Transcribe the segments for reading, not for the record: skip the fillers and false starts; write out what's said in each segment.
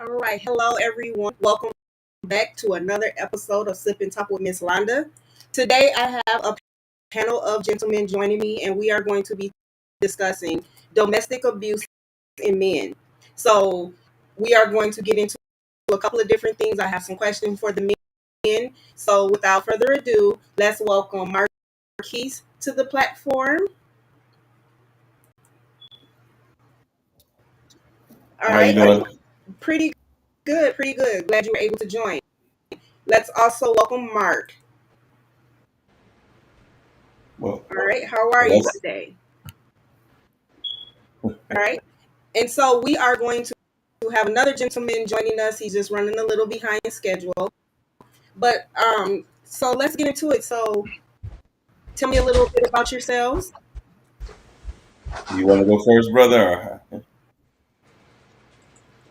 All right. Hello, everyone. Welcome back to another episode of Sip and Talk with Miss Londa. Today, I have a panel of gentlemen joining me, and we are going to be discussing domestic abuse in men. So, we are going to get into a couple of different things. I have some questions for the men. So, without further ado, let's welcome Marquise to the platform. All How you right. Are you doing? pretty good? Pretty good. Glad you were able to join. Let's also welcome Mark. Well, All right. How are you that's today? All right. And so we are going to have another gentleman joining us. He's just running a little behind schedule. But so let's get into it. So tell me a little bit about yourselves. you want to go first, brother?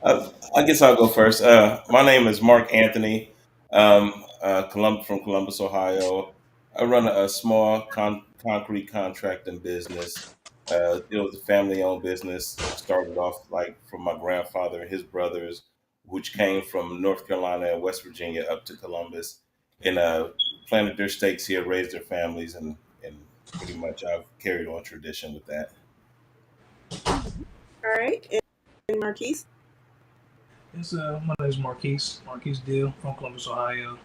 Or, I guess I'll go first. My name is Mark Anthony, from Columbus, Ohio. I run a small concrete contracting business. It was a family-owned business. Started off like from my grandfather and his brothers, which came from North Carolina and West Virginia up to Columbus, and planted their stakes here, raised their families, and pretty much I've carried on tradition with that. All right. And Marquise. My name is Marquise. Marquise Deal from Columbus, Ohio.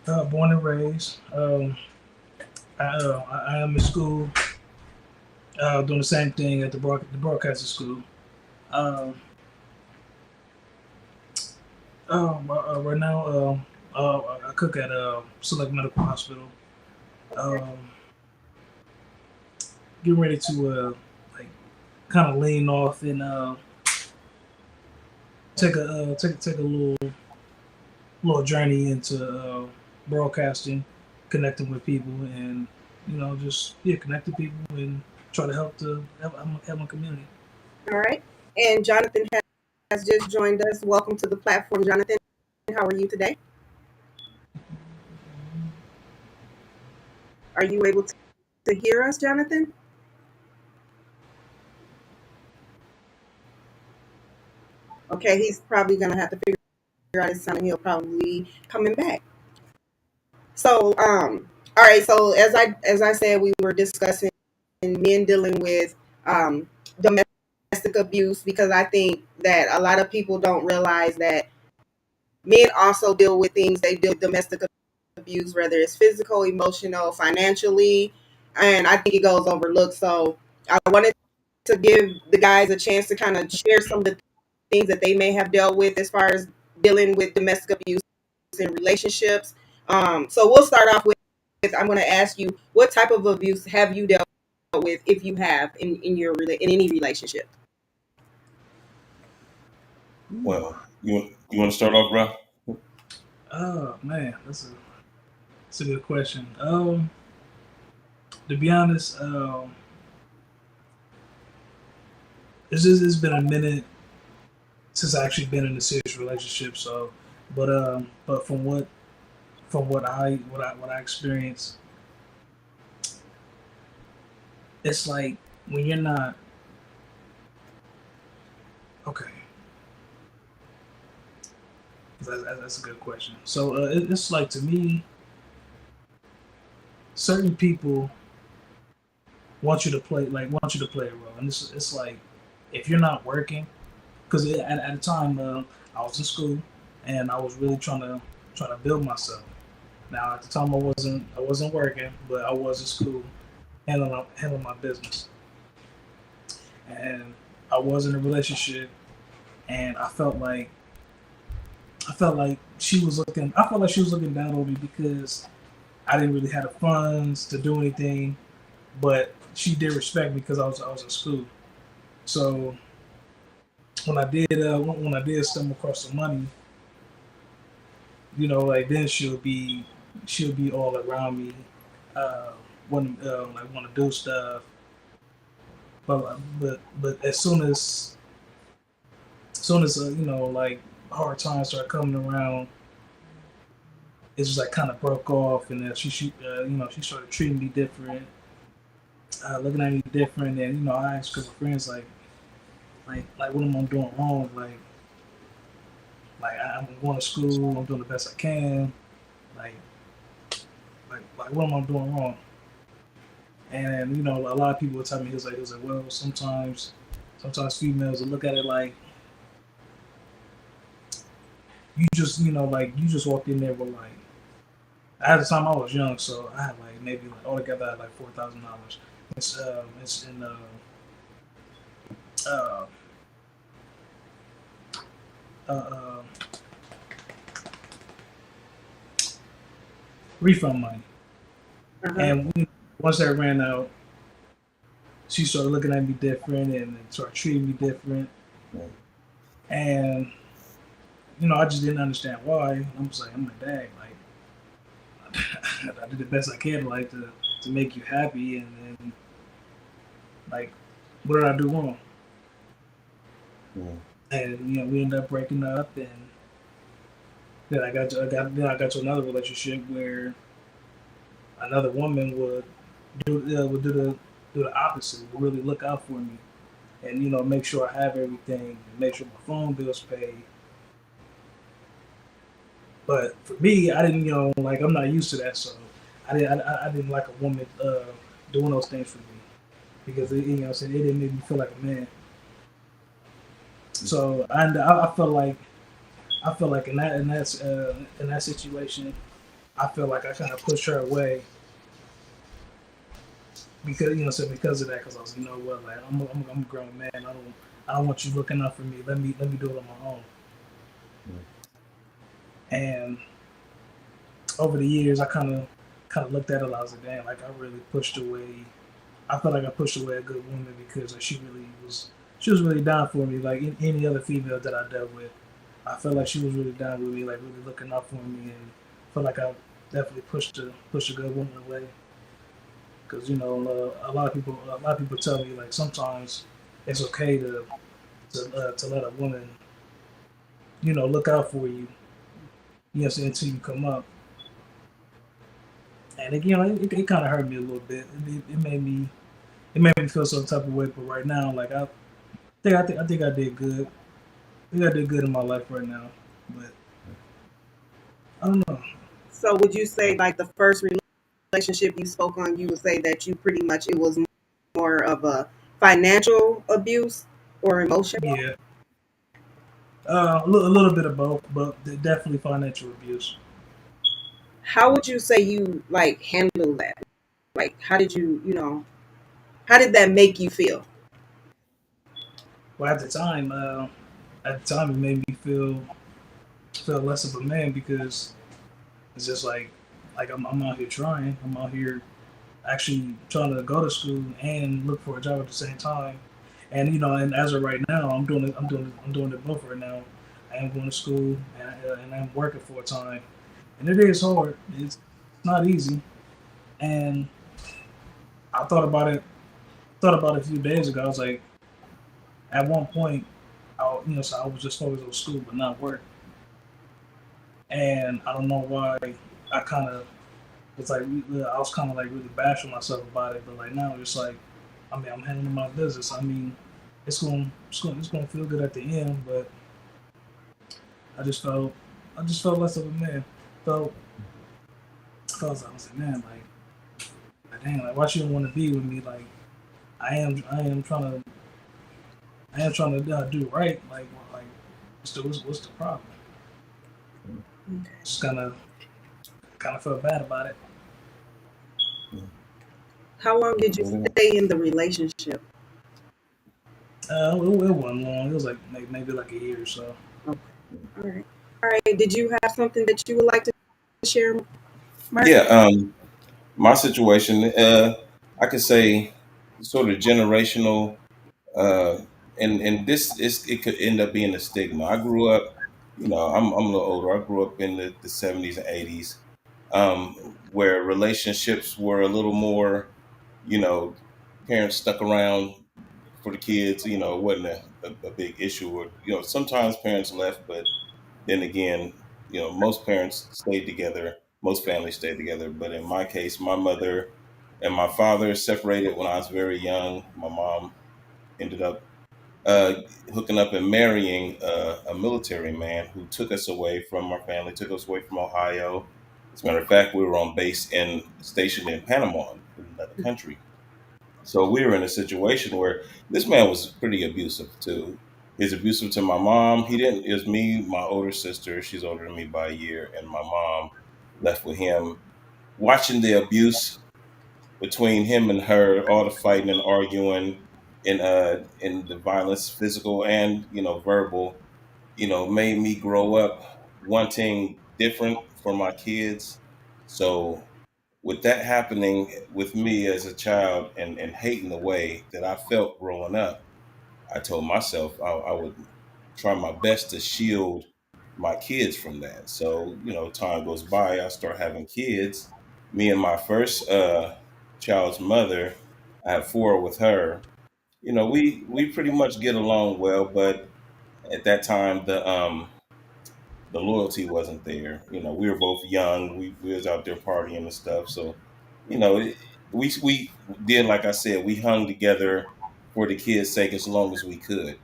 Born and raised. I am in school, doing the same thing at the broadcasting school. Um, right now, I cook at Select Medical Hospital. Um, Getting ready to like kind of lean off and take a little journey into broadcasting, connecting with people, and just connecting people and try to help my community. All right. And Jonathan has just joined us. Welcome to the platform, Jonathan. How are you today? Are you able to hear us, Jonathan? Okay, he's probably gonna have to figure out his sound and he'll probably be coming back. So, all right. So as I said, we were discussing men dealing with domestic abuse because I think that a lot of people don't realize that men also deal with things. They deal with domestic abuse, whether it's physical, emotional, financially, and I think it goes overlooked. So I wanted to give the guys a chance to kind of share some of the things that they may have dealt with as far as dealing with domestic abuse in relationships. So we'll start off with I'm going to ask you, what type of abuse have you dealt with, if you have, in any relationship? Well, you want to start off, bro? Oh man, that's a good question. To be honest, it's been a minute since I actually been in a serious relationship. So, but from what I experienced, it's like when you're not okay. That's a good question. So it's like, to me, certain people want you to play a role, and it's like, if you're not working, because at the time, I was in school and I was really trying to build myself. Now at the time, I wasn't working, but I was in school handling my business, and I was in a relationship, and I felt like she was looking. I felt like she was looking down on me because I didn't really have the funds to do anything, but she did respect me because I was in school. So when I did stumble across the money, like, then she'll be all around me, uh, want to do stuff, but as soon as like, hard times start coming around, it's just like kind of broke off, and then she started treating me different, looking at me different, and I asked a couple friends, like what am I doing wrong? Like I'm going to school, I'm doing the best I can. Like what am I doing wrong? And a lot of people would tell me he was like, well, sometimes females will look at it like you just walked in there with like at the time I was young, so I had like maybe like altogether I had like $4,000. It's in uh, uh, refund money, Uh-huh. and once that ran out, she started looking at me different and started treating me different, Yeah. and I just didn't understand why. I'm like, dang, like I did the best I can, like to make you happy, and then like, what did I do wrong? Yeah. And we ended up breaking up, and then I got to another relationship where another woman would do the opposite, would really look out for me, and make sure I have everything, make sure my phone bills paid. But for me, I didn't, like I'm not used to that, so I didn't like a woman doing those things for me because it didn't make me feel like a man. So I felt like in that situation, I feel like I kind of pushed her away because because of that. Because I was, what, like I'm a grown man. I don't want you looking out for me. Let me do it on my own. Yeah. And over the years, I kind of looked at it. I was like, damn, like I really pushed away. I felt like I pushed away a good woman because she was really down for me. Like any other female that I dealt with, I felt like she was really down with me, like really looking out for me, and felt like I definitely pushed a good woman away. Because a lot of people tell me like sometimes it's okay to let a woman look out for you, until you come up. And again, it kind of hurt me a little bit. It made me feel some type of way. But right now, like I think I did good. I think I did good in my life right now. But I don't know. So would you say like the first relationship you spoke on, you would say that you pretty much it was more of a financial abuse or emotional? Yeah, a little bit of both, but definitely financial abuse. How would you say you like handle that? Like how did how did that make you feel? Well, at the time, it made me feel less of a man because it's just like I'm out here trying. I'm out here actually trying to go to school and look for a job at the same time. And and as of right now, I'm doing it both right now. I am going to school and I'm working full time, and it is hard. It's not easy. And I thought about it a few days ago. I was like, at one point, so I was just focused on school but not work. And I don't know why I kind of it's like I was kind of like really bashing myself about it, but like now it's like, I mean, I'm handling my business. I mean, it's gonna feel good at the end, but I just felt I just felt less of a man. Felt I was like, man, like dang, like why she don't want to be with me? Like I am trying to do right. Like what's the problem? Okay. Just kind of felt bad about it. How long did you Yeah. stay in the relationship? It wasn't long. It was like maybe like a year or so. Okay. All right. All right. Did you have something that you would like to share, Mark? Yeah. My situation, I could say, sort of generational, uh, and this is it could end up being a stigma. I grew up, I'm a little older. I grew up in the 70s and 80s, where relationships were a little more, you know, parents stuck around for the kids. It wasn't a big issue. Or sometimes parents left, but then again, most parents stayed together. Most families stayed together. But in my case, my mother and my father separated when I was very young. My mom ended up uh, hooking up and marrying a military man who took us away from our family, took us away from Ohio. As a matter of fact, we were on base and stationed in Panama, in another country. So we were in a situation where this man was pretty abusive too. He's abusive to my mom. He didn't. It was me, my older sister. She's older than me by a year, and my mom left with him. Watching the abuse between him and her, all the fighting and arguing, and the violence, physical and verbal, made me grow up wanting different for my kids. So with that happening with me as a child and hating the way that I felt growing up, I told myself I would try my best to shield my kids from that. So, time goes by, I start having kids. Me and my first child's mother, I have four with her. We pretty much get along well, but at that time the loyalty wasn't there. We were both young. We was out there partying and stuff. So, you know, it, we did like I said, we hung together for the kids' sake as long as we could.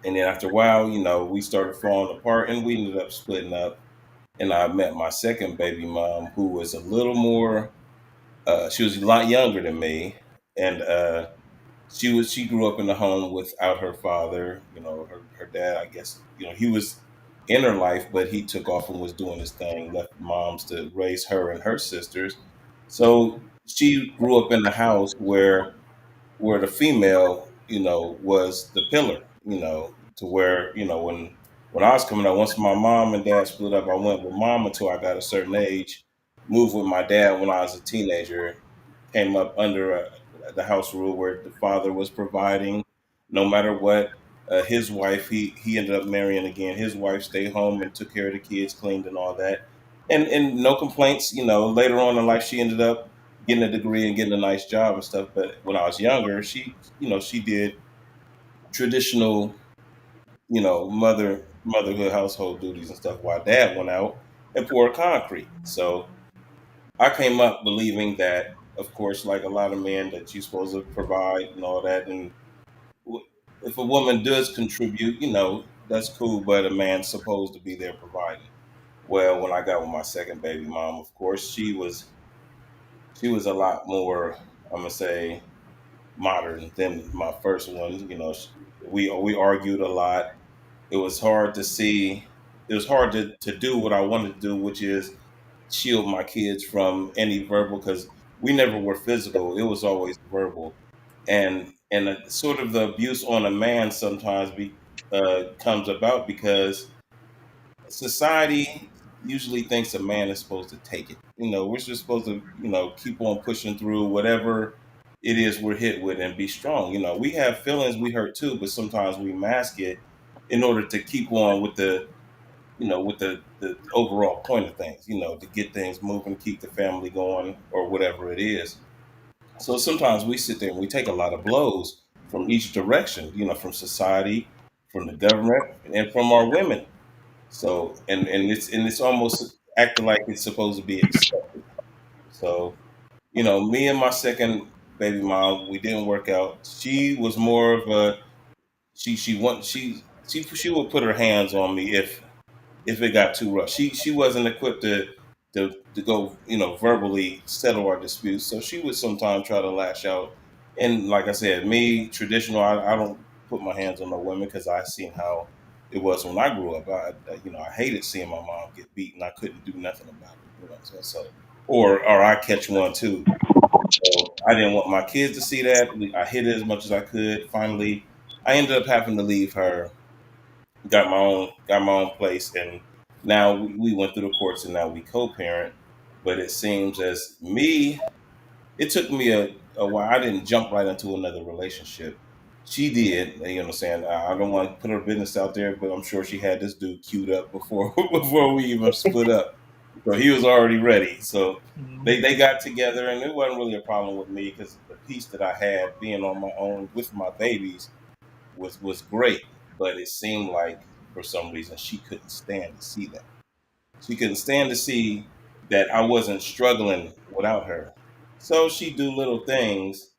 And then after a while, we started falling apart, and we ended up splitting up. And I met my second baby mom, who was a little more. She was a lot younger than me, and she grew up in a home without her father. Her dad, I guess, he was in her life, but he took off and was doing his thing, left moms to raise her and her sisters. So she grew up in a house where the female, was the pillar, to where, when I was coming up, once my mom and dad split up, I went with mom until I got a certain age, moved with my dad when I was a teenager, came up under the house rule where the father was providing no matter what. His wife, he ended up marrying again. His wife stayed home and took care of the kids, cleaned and all that. And no complaints. Later on in life, she ended up getting a degree and getting a nice job and stuff. But when I was younger, she did traditional, motherhood household duties and stuff while dad went out and poured concrete. So I came up believing that, of course, like a lot of men, that you're supposed to provide and all that. And w- if a woman does contribute, that's cool, but a man's supposed to be there providing. Well, when I got with my second baby mom, of course, she was a lot more, I'm gonna say, modern than my first one. We argued a lot. It was hard to see. It was hard to do what I wanted to do, which is shield my kids from any verbal, because we never were physical. It was always verbal, and sort of the abuse on a man sometimes comes about because society usually thinks a man is supposed to take it. We're just supposed to, keep on pushing through whatever it is we're hit with and be strong. We have feelings, we hurt too, but sometimes we mask it in order to keep on with the overall point of things, to get things moving, keep the family going, or whatever it is. So sometimes we sit there and we take a lot of blows from each direction, from society, from the government, and from our women. So and it's almost acting like it's supposed to be accepted. So me and my second baby mom, we didn't work out. She was more of a she would put her hands on me if it got too rough. She wasn't equipped to go verbally settle our disputes. So she would sometimes try to lash out. And like I said, me traditional, I don't put my hands on no women because I seen how it was when I grew up. I hated seeing my mom get beaten. I couldn't do nothing about it. You know what I'm saying? So or I catch one too. So I didn't want my kids to see that. I hid it as much as I could. Finally, I ended up having to leave her, got my own place, and now we went through the courts, and now we co-parent. But it seems as me, it took me a while. I didn't jump right into another relationship. She did. You know what I'm saying? I don't want to put her business out there, but I'm sure she had this dude queued up before before we even split up. So he was already ready. So Mhm. they got together, and it wasn't really a problem with me because the peace that I had being on my own with my babies was great, but it seemed like for some reason she couldn't stand to see that. She couldn't stand to see that I wasn't struggling without her. So she do little things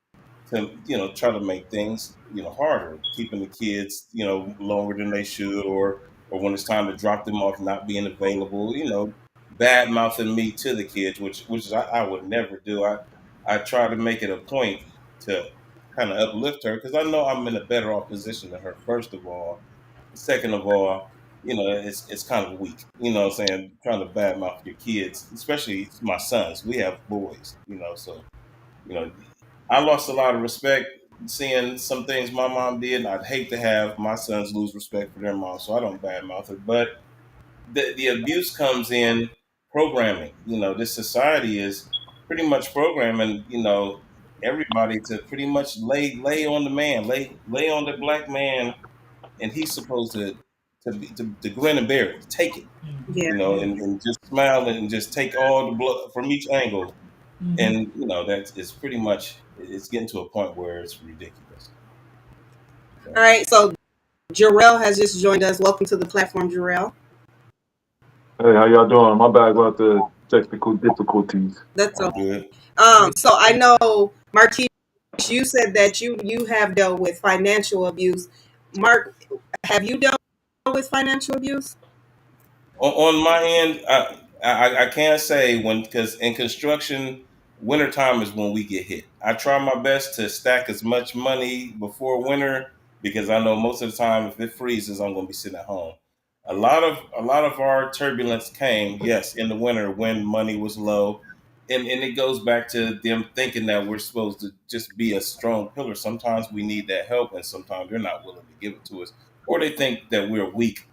to try to make things harder, keeping the kids longer than they should, or when it's time to drop them off, not being available. Bad mouthing me to the kids, which I would never do. I try to make it a point to kind of uplift her because I know I'm in a better off position than her. First of all, second of all, it's kind of weak. What I'm saying, trying to badmouth your kids, especially my sons. We have boys. So you know, I lost a lot of respect seeing some things my mom did, and I'd hate to have my sons lose respect for their mom, so I don't badmouth her. But the abuse comes in programming. This society is pretty much programming, everybody to pretty much lay on the man, lay on the black man, and he's supposed to grin and bear it, take it, Mm-hmm. Yeah. and just smile and just take all the blood from each angle. Mm-hmm. And that's it's pretty much it's getting to a point where it's ridiculous. All So right. So Jarrell has just joined us. Welcome to the platform, Jarrell. Hey, how y'all doing? My bad about the technical difficulties. That's I'm okay. good. So I know, Marquise, you said that you have dealt with financial abuse. Mark, have you dealt with financial abuse? On my end, I can't say when, because in construction, wintertime is when we get hit. I try my best to stack as much money before winter because I know most of the time if it freezes, I'm going to be sitting at home. A lot of our turbulence came, yes, in the winter when money was low, and it goes back to them thinking that we're supposed to just be a strong pillar. Sometimes we need that help, and sometimes they're not willing to give it to us, or they think that we're weak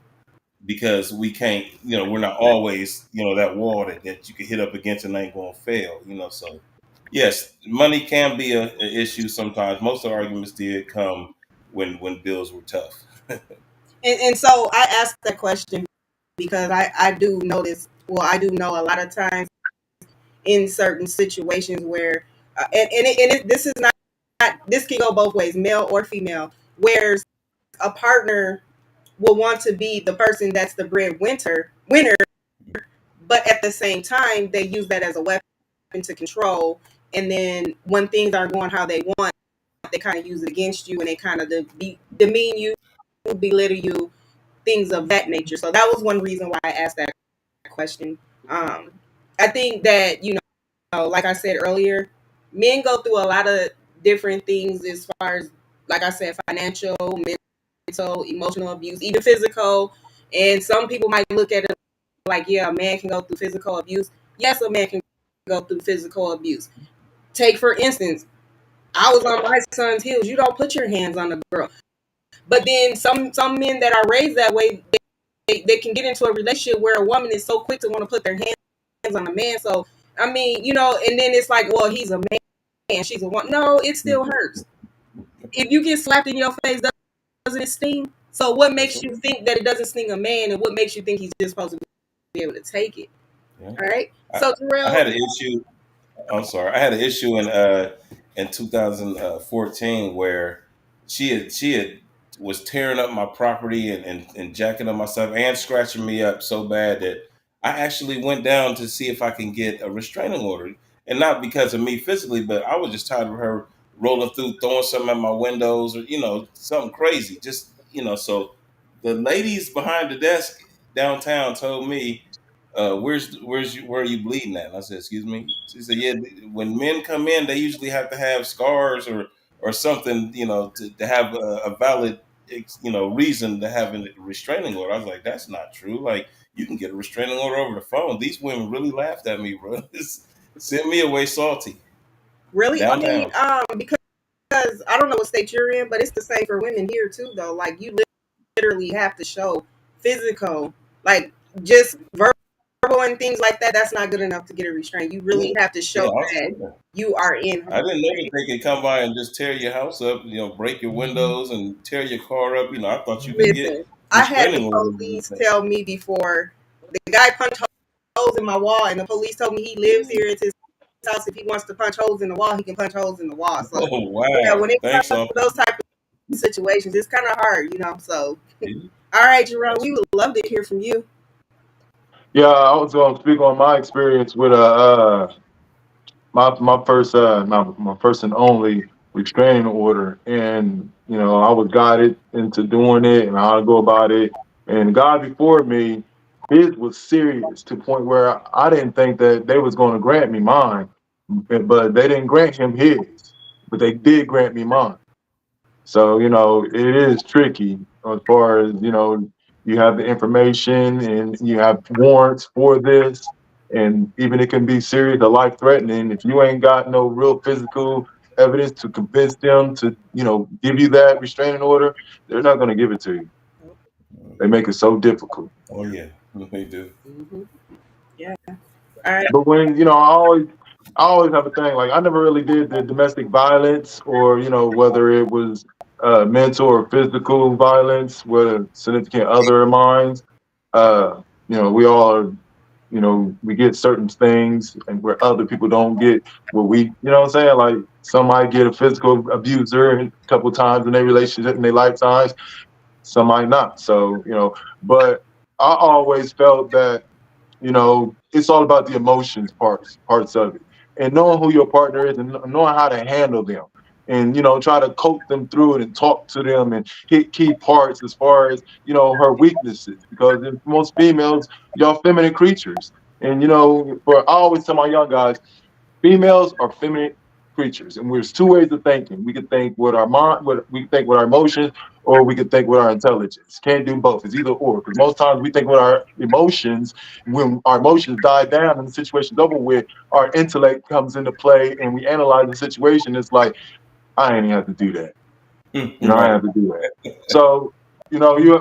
because we can't, we're not always, that wall that you can hit up against and ain't gonna fail, So yes, money can be a issue sometimes. Most of the arguments did come when bills were tough. And so I asked that question because I do notice, well, I do know a lot of times in certain situations where, this is not, this can go both ways, male or female, where a partner will want to be the person that's the winner, but at the same time, they use that as a weapon to control. And then when things aren't going how they want, they kind of use it against you and they kind of demean you, belittle you, things of that nature. So that was one reason why I asked that question. Um, I think that, like I said earlier, men go through a lot of different things as far as, like I said, financial, mental, emotional abuse, even physical. And some people might look at it like, yeah, a man can go through physical abuse. Yes, a man can go through physical abuse. Take, for instance, I was on my son's heels. You don't put your hands on a girl. But then some men that are raised that way, they can get into a relationship where a woman is so quick to want to put their hands on a man. So, I mean, and then it's like, well, he's a man, she's a woman. No, it still hurts. If you get slapped in your face, doesn't it sting? So what Yes, makes sir. you think that it doesn't sting a man, and what makes you think he's just supposed to be able to take it? Yeah. All right. I, So I Terrell, had an issue. I'm sorry. I had an issue in 2014 where she had was tearing up my property and jacking up my stuff and scratching me up so bad that I actually went down to see if I can get a restraining order, and not because of me physically, but I was just tired of her rolling through, throwing something at my windows, or something crazy. Just so the ladies behind the desk downtown told me where are you bleeding at? And I said, excuse me. She said, yeah, when men come in, they usually have to have scars or something, to have a valid, reason to have a restraining order. I was like, that's not true. Like, you can get a restraining order over the phone. These women really laughed at me, bro. Sent me away salty really? I mean, downtown. because I don't know what state you're in, but it's the same for women here too, though. Like you literally have to show physical, like just verbal and things like that. That's not good enough to get a restraint. You Yeah, really have to yeah, show I was that tripping. you are in I harm's didn't know that way. they could come by and just tear your house up, break your Mm-hmm. windows and tear your car up. I thought you could get Listen, I had the restraining police orders. tell me before, the guy punched holes in my wall, and the police told me he lives here. It's his house. If he wants to punch holes in the wall, he can punch holes in the wall. So Oh yeah, wow! when it Thanks, comes to officer. those type of situations, it's kind of hard. So Yeah, all right, Jerome, that's we would love to hear from you. Yeah, I was going to speak on my experience with my first my first and only restraining order, and I was guided into doing it and how to go about it. And the guy before me, his was serious to the point where I didn't think that they was going to grant me mine, but they didn't grant him his, but they did grant me mine. So, it is tricky as far as, you have the information and you have warrants for this. And even it can be serious or life threatening. If you ain't got no real physical evidence to convince them to, give you that restraining order, they're not going to give it to you. They make it so difficult. Oh yeah, they do. Mm-hmm. Yeah. All right. But when I always have a thing like I never really did the domestic violence or whether it was mental or physical violence with a significant other of mine. We all are we get certain things and where other people don't get what we what I'm saying like some might get a physical abuser a couple times in their relationship in their lifetimes, some might not. So but I always felt that it's all about the emotions parts of it, and knowing who your partner is and knowing how to handle them, and try to coach them through it and talk to them and hit key parts as far as her weaknesses, because in most females, y'all feminine creatures, and for I always tell my young guys, females are feminine creatures, and there's two ways of thinking. We can think with our mind, we can think with our emotions, or we can think with our intelligence. Can't do both. It's either or. Because most times we think with our emotions. When our emotions die down and the situation's over with, our intellect comes into play, and we analyze the situation. It's like I ain't even have to do that. I Right. have to do that. So, you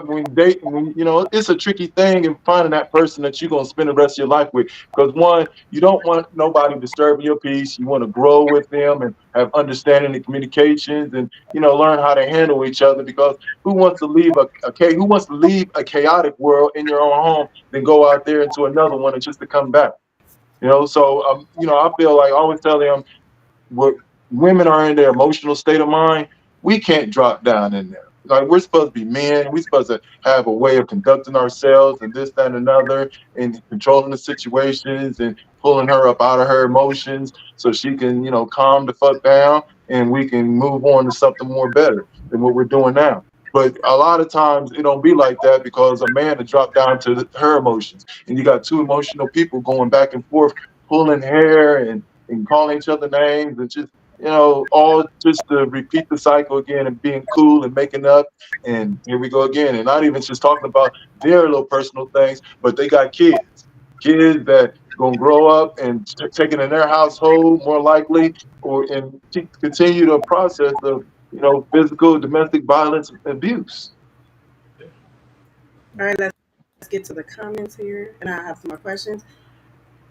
when dating, it's a tricky thing in finding that person that you're gonna spend the rest of your life with. Because one, you don't want nobody disturbing your peace. You want to grow with them and have understanding and communications, and learn how to handle each other. Because who wants to leave a chaotic world in your own home, then go out there into another one and just to come back. So I feel like I always tell them what women are in their emotional state of mind, we can't drop down in there. Like we're supposed to be men, we're supposed to have a way of conducting ourselves and this, that, and another, and controlling the situations and pulling her up out of her emotions so she can, calm the fuck down and we can move on to something more better than what we're doing now. But a lot of times it don't be like that because a man to drop down to her emotions, and you got two emotional people going back and forth, pulling hair and calling each other names and just all just to repeat the cycle again and being cool and making up. And here we go again. And not even just talking about their little personal things, but they got kids that gonna grow up and take it in their household more likely, or and continue the process of physical domestic violence abuse. All right. Let's get to the comments here, and I have some more questions.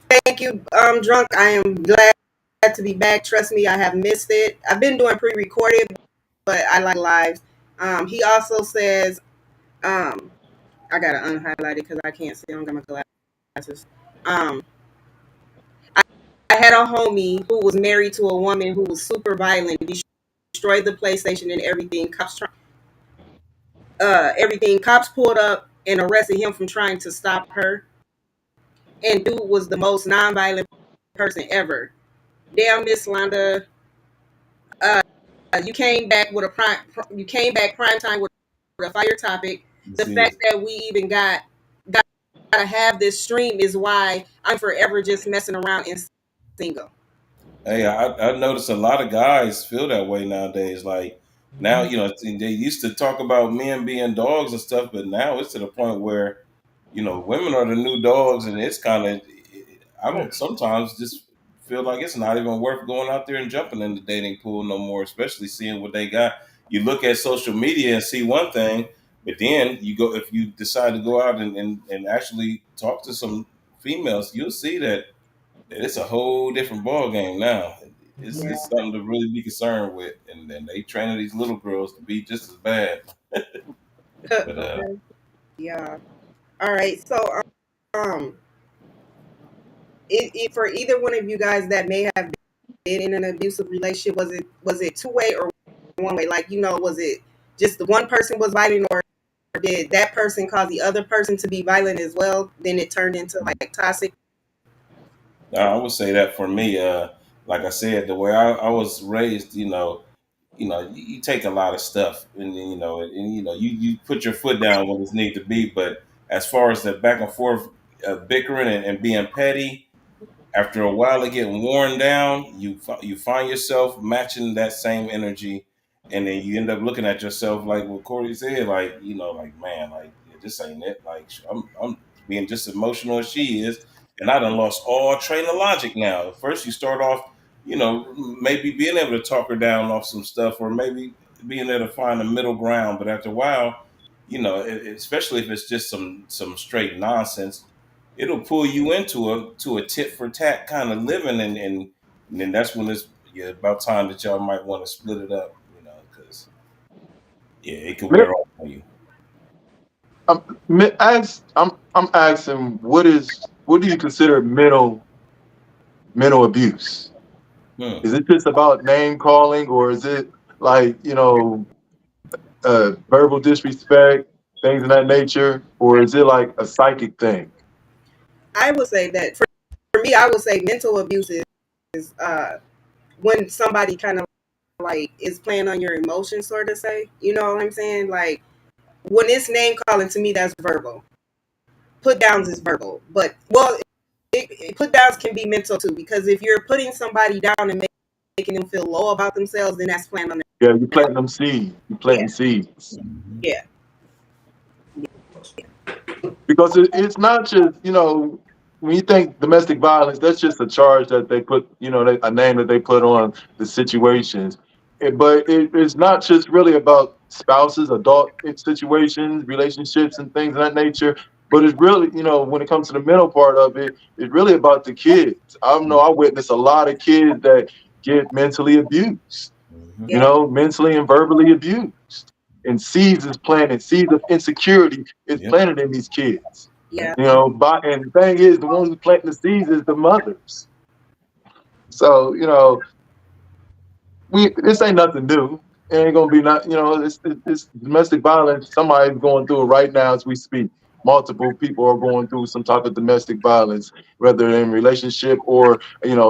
Thank you, drunk. I am glad to be back. Trust me, I have missed it. I've been doing pre-recorded, but I like lives. He also says, um, I gotta unhighlight it because I can't see. I don't got my glasses. Um, I, I had a homie who was married to a woman who was super violent, destroyed the PlayStation and everything. Everything. Cops pulled up and arrested him from trying to stop her. And dude was the most nonviolent person ever. Damn, Miss Londa, uh, you came back with a prime. You came back prime time with a fire topic. You The see fact it. that we even got to have this stream is why I'm forever just messing around and single. Hey, I noticed a lot of guys feel that way nowadays. Like now, Mhm. they used to talk about men being dogs and stuff, but now it's to the point where, women are the new dogs, and it's kind of, I Yeah. don't sometimes just feel like it's not even worth going out there and jumping in the dating pool no more, especially seeing what they got. You look at social media and see one thing, but then you go, if you decide to go out and actually talk to some females, you'll see that it's a whole different ball game now. It's Mhm. Yeah. it's something to really be concerned with, and they training these little girls to be just as bad. But Okay. Yeah. All right. So, um, for either one of you guys that may have been in an abusive relationship, was it two way or one way? Like, was it just the one person was violent, or did that person cause the other person to be violent as well? Then it turned into like toxic. I would say that for me, like I said, the way I was raised, you take a lot of stuff, and then, you put your foot down when it's need to be. But as far as the back and forth bickering and being petty, after a while of getting worn down, you find yourself matching that same energy, and then you end up looking at yourself like what Corey said, like like man, like yeah, this ain't it. Like I'm being just as emotional as she is, and I done lost all train of logic now. First, you start off, maybe being able to talk her down off some stuff, or maybe being able to find a middle ground. But after a while, especially if it's just some straight nonsense, it'll pull you into a tit for tat kind of living, and then that's when it's about time that y'all might want to split it up, because yeah, it could wear off on you. I'm asking, what do you consider mental abuse? Hmm. Is it just about name calling, or is it like verbal disrespect, things of that nature, or is it like a psychic thing? I would say that for me, I would say mental abuse is when somebody kind of like is playing on your emotions, sort of say. You know what I'm saying? Like when it's name calling, to me, that's verbal. Put downs is verbal, but well, put downs can be mental too, because if you're putting somebody down and making them feel low about themselves, then that's playing on Yeah, you their planting them seeds. You planting yeah, seeds. Hmm. yeah, Because it's not just when you think domestic violence, that's just a charge that they put, a name that they put on the situations. But it's not just really about spouses, adult situations, relationships, and things of that nature. But it's really, when it comes to the mental part of it, it's really about the kids. I know I witness a lot of kids that get mentally abused, Hmm. yeah, mentally and verbally abused. And seeds is planted, seeds of insecurity is Yep. planted in these kids. yeah. And the thing is, the ones who planting the seeds is the mothers. So, this ain't nothing new. It ain't gonna be not, it's domestic violence. Somebody's going through it right now as we speak. Multiple people are going through some type of domestic violence, whether in relationship or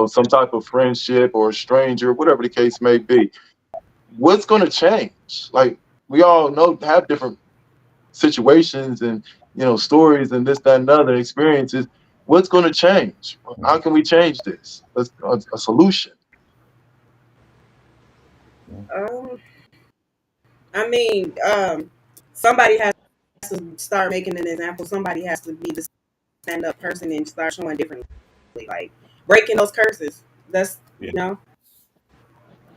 some type of friendship or a stranger, whatever the case may be. What's gonna change? Like we all know have different situations and stories and this, that, and other experiences. What's going to change? How can we change this? A solution. Um, I mean, somebody has to start making an example. Somebody has to be the stand up person and start showing differently, like breaking those curses. That's Yeah. you know,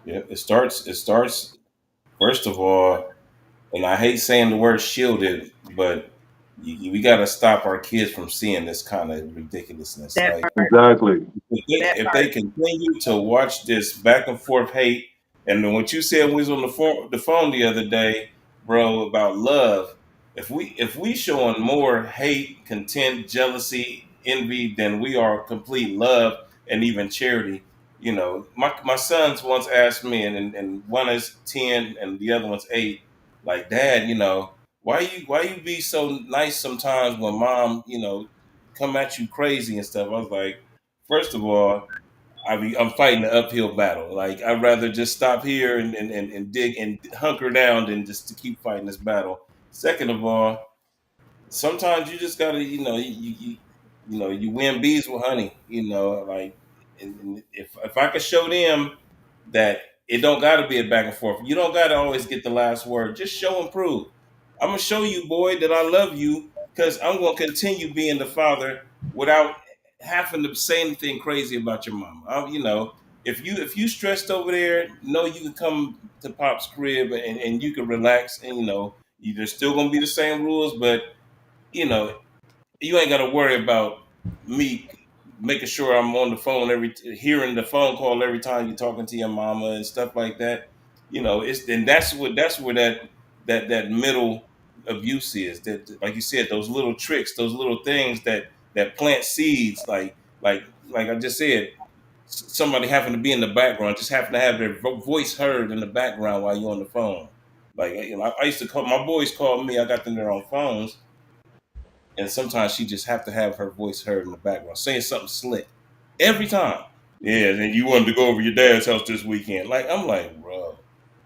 Yeah. It starts first of all, and I hate saying the word shielded, but we got to stop our kids from seeing this kind of ridiculousness. that Like, part, Exactly. that if they part. continue to watch this back and forth hate, and then what you said we was on the phone the other day, bro, about love. If we showing more hate, contempt, jealousy, envy than we are complete love and even charity, my sons once asked me, and one is 10 and the other one's 8, like, Dad, why you be so nice sometimes when Mom, come at you crazy and stuff. I was like, first of all, I'm fighting an uphill battle. Like, I'd rather just stop here and dig and hunker down than just to keep fighting this battle. Second of all, sometimes you just gotta, you win bees with honey. Like, and if I could show them that it don't gotta be a back and forth. You don't gotta always get the last word. Just show and prove. I'm gonna show you, boy, that I love you because I'm gonna continue being the father without having to say anything crazy about your mom. If you stressed over there, know you can come to Pop's crib and you can relax, and there's still gonna be the same rules, but you know you ain't got to worry about me making sure I'm on the phone hearing the phone call every time you're talking to your mama and stuff like that. It's and that's where that middle abuse is. That, like you said, those little tricks, those little things that plant seeds. Like I just said, somebody having to be in the background, just having to have their voice heard in the background while you're on the phone. Like, I used to call my boys call me. I got them there on phones, and sometimes she just have to have her voice heard in the background, saying something slick every time. Yeah, and you wanted to go over your dad's house this weekend. Like, I'm like, bro.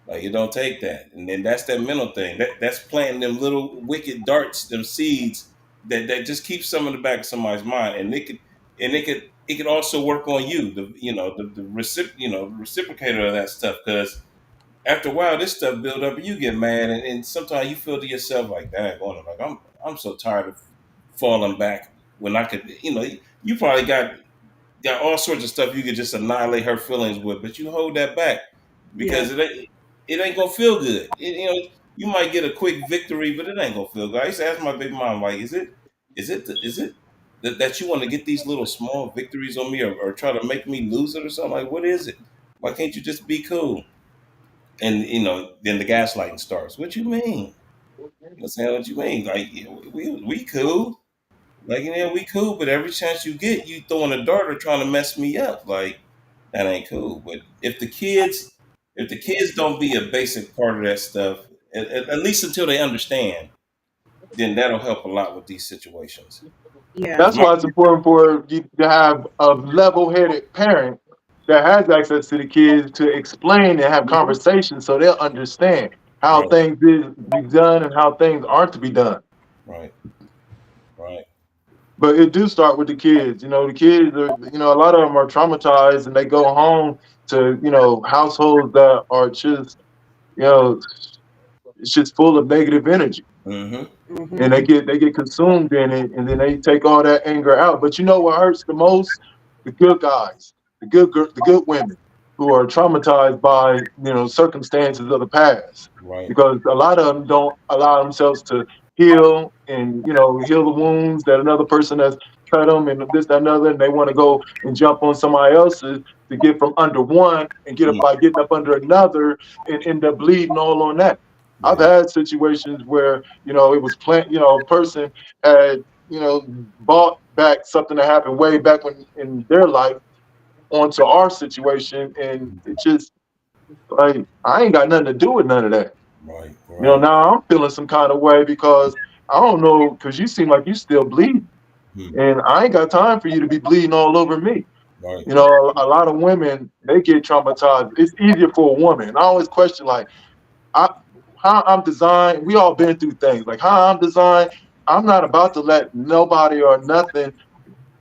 Like it don't take that, and then that's that mental thing. That's planting them little wicked darts, them seeds that just keep some in the back of somebody's mind, and it could also work on you, the reciprocator of that stuff. Because after a while, this stuff build up, and you get mad, and sometimes you feel to yourself like, "Dang, like I'm so tired of falling back when I could." You probably got all sorts of stuff you could just annihilate her feelings with, but you hold that back Yeah. because it ain't gonna feel good. You might get a quick victory, but it ain't gonna feel good. I used to ask my big mom, like, is it that you want to get these little small victories on me, or try to make me lose it or something? Like, what is it? Why can't you just be cool? And then the gaslighting starts. What you mean? What's saying? What you mean? Like, we cool. Like, we cool, but every chance you get, you throwing a dart or trying to mess me up. Like, that ain't cool. But if the kids don't be a basic part of that stuff, at least until they understand, then that'll help a lot with these situations. Yeah. Because That's my why it's important for you to have a level-headed parent that has access to the kids to explain and have Mhm. conversations so they'll understand how right, things is be done and how things aren't to be done. right, right. But it do start with the kids. The kids are, a lot of them are traumatized and they go home to, households that are just, you know, it's just full of negative energy. Mm-hmm. And Mhm. they get consumed in it, and then they take all that anger out. But you know what hurts the most? The good guys, the good women who are traumatized by circumstances of the past, Right. because a lot of them don't allow themselves to heal and heal the wounds that another person has cut them and this that another, and they want to go and jump on somebody else's to get from under one and get up Mm, by getting up under another and end up bleeding all on that. I've yeah. had situations where it was a person had bought back something that happened way back when in their life onto our situation, and it just like I ain't got nothing to do with none of that. Right. Right. Now I'm feeling some kind of way because I don't know, because you seem like you still bleeding, Mm, and I ain't got time for you to be bleeding all over me. right. A lot of women, they get traumatized. It's easier for a woman. And I always question, like, I how I'm designed. We all been through things. Like how I'm designed, I'm not about to let nobody or nothing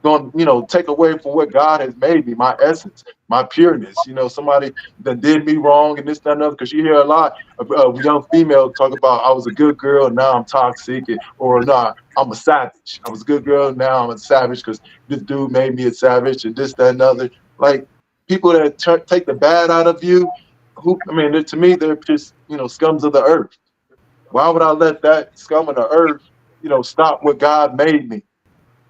going take away from what God has made me, my essence, my pureness. Somebody that did me wrong and this, that, and other. Because you hear a lot of young females talk about I was a good girl and now I'm toxic, or nah, I'm a savage. I was a good girl, now I'm a savage because this dude made me a savage and this, that, and other. Like people that take the bad out of you, who I mean, to me, they're just scums of the earth. Why would I let that scum of the earth stop what God made me?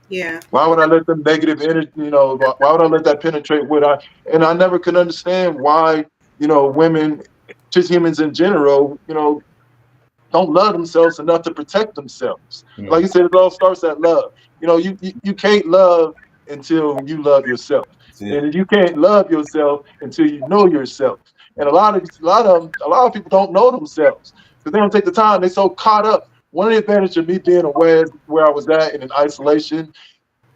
Yeah. Why would I let them negative energy, why would I let that penetrate what and I never could understand why, women, just humans in general, don't love themselves enough to protect themselves. Like Mm, you said, it all starts at love. You can't love until you love yourself. that's it. And you can't love yourself until you know yourself. And a lot of people don't know themselves because they don't take the time. They're so caught up. One of the advantages of me being aware where I was at and in isolation,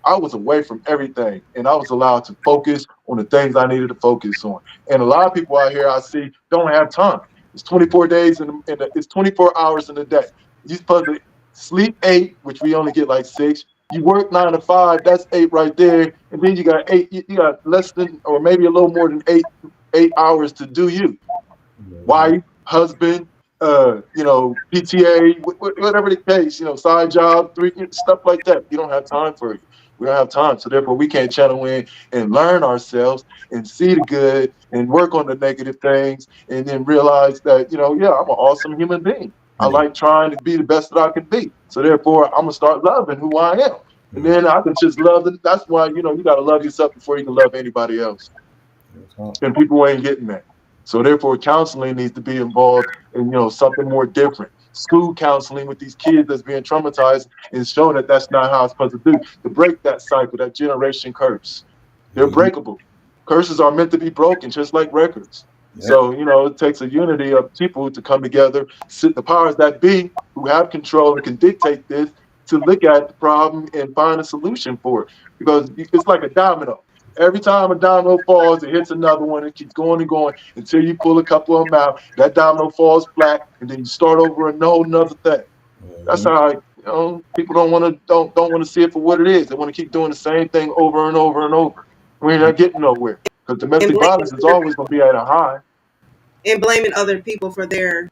I was away from everything and I was allowed to focus on the things I needed to focus on. And a lot of people out here I see don't have time. It's 24 days it's 24 hours in a day. You're supposed to sleep 8, which we only get like 6. You work 9 to 5, that's 8 right there. And then you got 8, you got less than or maybe a little more than 8 hours to do you. Mhm. Wife, husband, PTA, whatever the case, side job, stuff like that. You don't have time for it. We don't have time. So therefore we can't channel in and learn ourselves and see the good and work on the negative things and then realize that, yeah, I'm an awesome human being. I Yeah. like trying to be the best that I can be. So therefore I'm gonna start loving who I am. And Mm, then I can just love them. That's why, you gotta love yourself before you can love anybody else, that's all. and people ain't getting that. So therefore, counseling needs to be involved in something more different. School counseling with these kids that's being traumatized and showing that that's not how it's supposed to do to break that cycle, that generation curse. They're Mhm. breakable. Curses are meant to be broken, just like records. Yep. So it takes a unity of people to come together, sit the powers that be who have control and can dictate this to look at the problem and find a solution for it. Because it's like a domino. Every time a domino falls, it hits another one. It keeps going and going until you pull a couple of them out. That domino falls flat, and then you start over a whole nother thing. That's Hmm. how people don't want to see it for what it is. They want to keep doing the same thing over and over and over. We're not getting nowhere because and domestic blaming violence is other always going to be at a high. and blaming other people for their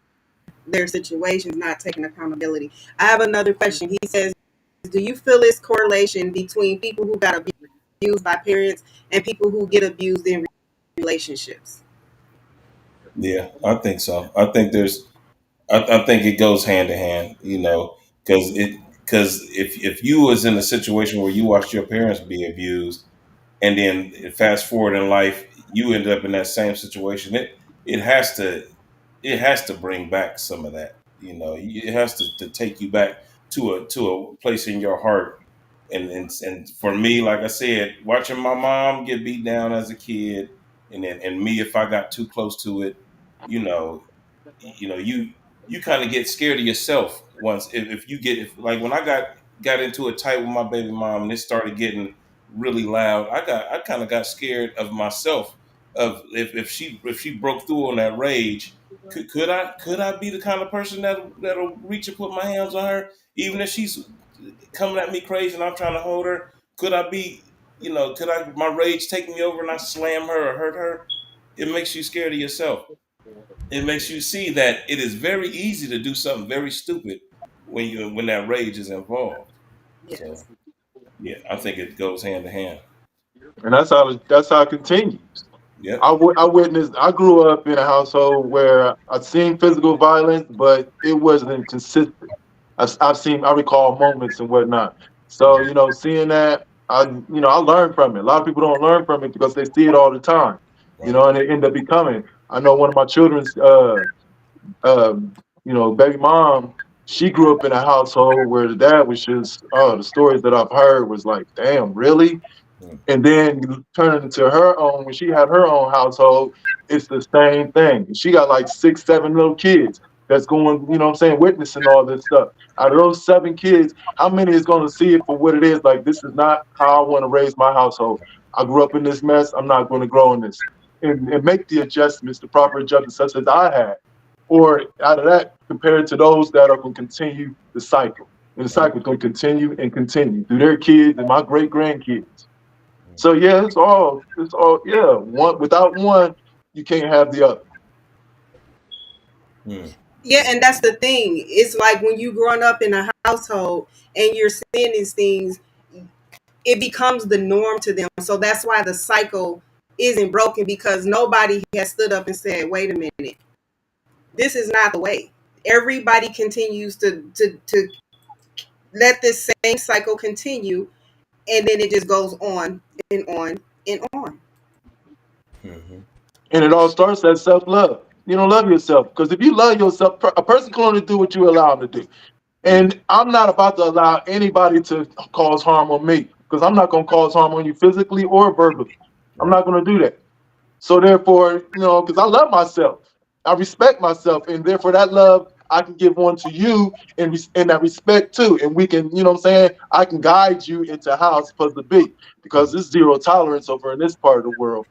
situations, not taking accountability. I have another question. He says, "Do you feel this correlation between people who got abused by parents and people who get abused in relationships?" Yeah, I think so. I think I think it goes hand in hand, because if you was in a situation where you watched your parents be abused, and then fast forward in life, you end up in that same situation. It has to it has to bring back some of that. It has to take you back to a place in your heart. And for me, like I said, watching my mom get beat down as a kid, and me if I got too close to it, you know, you kind of get scared of yourself once if you get if like when I got into it tight with my baby mom and it started getting really loud, I kind of got scared of myself of if she broke through on that rage. Could I be the kind of person that'll reach and put my hands on her even if she's coming at me crazy and I'm trying to hold her? Could I be, could I my rage take me over and I slam her or hurt her? It makes you scared of yourself. It makes you see that it is very easy to do something very stupid when that rage is involved. Yes. So yeah, I think it goes hand to hand. And that's how it continues. Yep. I witnessed. I grew up in a household where I've seen physical violence, but it wasn't consistent. I recall moments and whatnot. So Mhm. seeing that, I learned from it. A lot of people don't learn from it because they see it all the time. Right. And it end up becoming. I know one of my children's, baby mom. She grew up in a household where the dad was just, the stories that I've heard was like, damn, really? Mm. And then turn it into her own when she had her own household, it's the same thing. She got like 6 7 little kids that's going, what I'm saying, witnessing all this stuff. Out of those 7 kids, how many is going to see it for what it is? Like, this is not how I want to raise my household. I grew up in this mess, I'm not going to grow in this. And make the adjustments, the proper adjustments such as I had, or out of that compared to those that are going to continue the cycle, and the Right. cycle is going to continue and continue through their kids and my great grandkids. Mm. So yeah, it's all yeah. One without one, you can't have the other. Mm. Yeah, Mm. and that's the thing. It's like when you growing up in a household and you're seeing these things, it becomes the norm to them. So that's why the cycle isn't broken because nobody has stood up and said, "Wait a minute, this is not the way." Everybody continues to let this same cycle continue, and then it just goes on and on and on. Mhm. And it all starts at self love. You don't love yourself because if you love yourself, a person can only do what you allow them to do. Mm. And I'm not about to allow anybody to cause harm on me because I'm not going to cause harm on you physically or verbally. I'm Right. not going to do that. So therefore, because I love myself, I respect myself, and therefore that love I can give one to you, and that respect too, and we can, what I'm saying, I can guide you into how it's supposed to be because Mhm. there's zero tolerance over in this part of the world.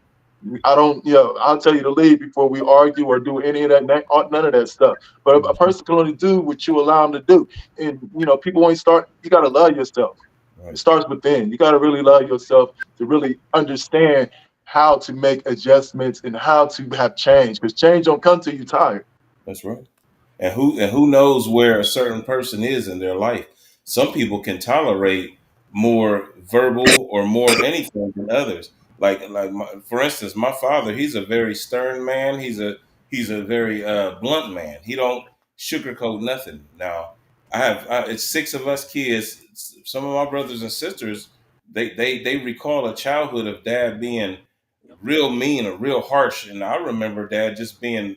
I don't, I'll tell you to leave before we argue or do any of that, none of that stuff. But a Mhm. person can only do what you allow them to do, and people ain't start. You got to love yourself. It Right. starts within. You got to really love yourself to really understand how to make adjustments and how to have change because change don't come till you tired. That's right. And who knows where a certain person is in their life? Some people can tolerate more verbal or more of anything than others. For instance, my father, he's a very stern man. He's a very blunt man. He don't sugarcoat nothing. Now, it's 6 of us kids. Some of my brothers and sisters, they recall a childhood of dad being real mean or real harsh, and I remember dad just being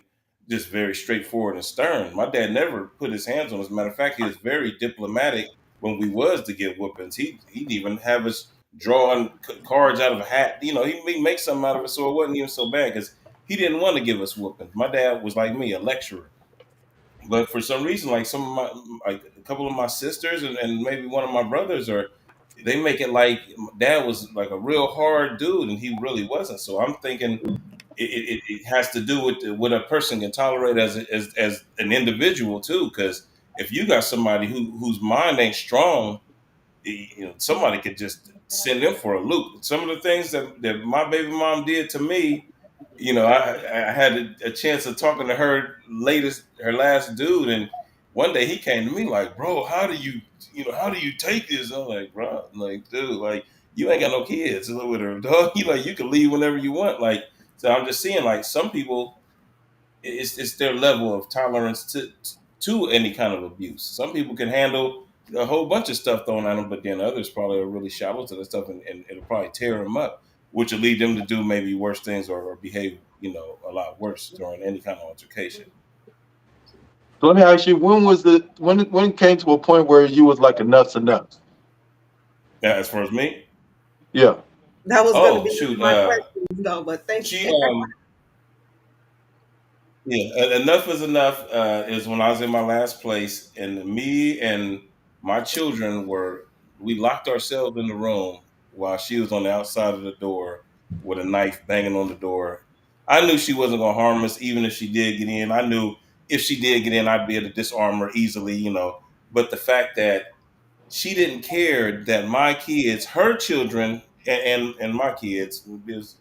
just very straightforward and stern. My dad never put his hands on us. As a matter of fact, he was very diplomatic when we was to give whoopings. He'd even have us drawing cards out of a hat. He'd make something out of it, so it wasn't even so bad because he didn't want to give us whoopings. My dad was like me, a lecturer. But for some reason, like some of my, like a couple of my sisters and maybe one of my brothers are they make it like dad was like a real hard dude, and he really wasn't. So I'm thinking it has to do with what a person can tolerate as an individual too. Because if you got somebody whose mind ain't strong, somebody could just send them for a loop. Some of the things that my baby mom did to me, I had a chance of talking to her last dude, and one day he came to me like, bro, how do you take this? I'm like, bro, like, dude, like, you ain't got no kids with her, dog. You like, you can leave whenever you want. Like, so I'm just seeing like some people, it's their level of tolerance to any kind of abuse. Some people can handle a whole bunch of stuff thrown at them, but then others probably are really shallow to the stuff, and it'll probably tear them up, which will lead them to do maybe worse things or behave, a lot worse during any kind of altercation. So let me ask you, when it came to a point where you was like enough's enough? Yeah, as far as me, Yeah. That was going to oh be one shoot, of my questions, though. But thank she you. Yeah, enough is enough. Is when I was in my last place, and me and my children we locked ourselves in the room while she was on the outside of the door with a knife banging on the door. I knew she wasn't going to harm us, even if she did get in. I knew if she did get in, I'd be able to disarm her easily. But the fact that she didn't care that my kids, her children, and my kids, there's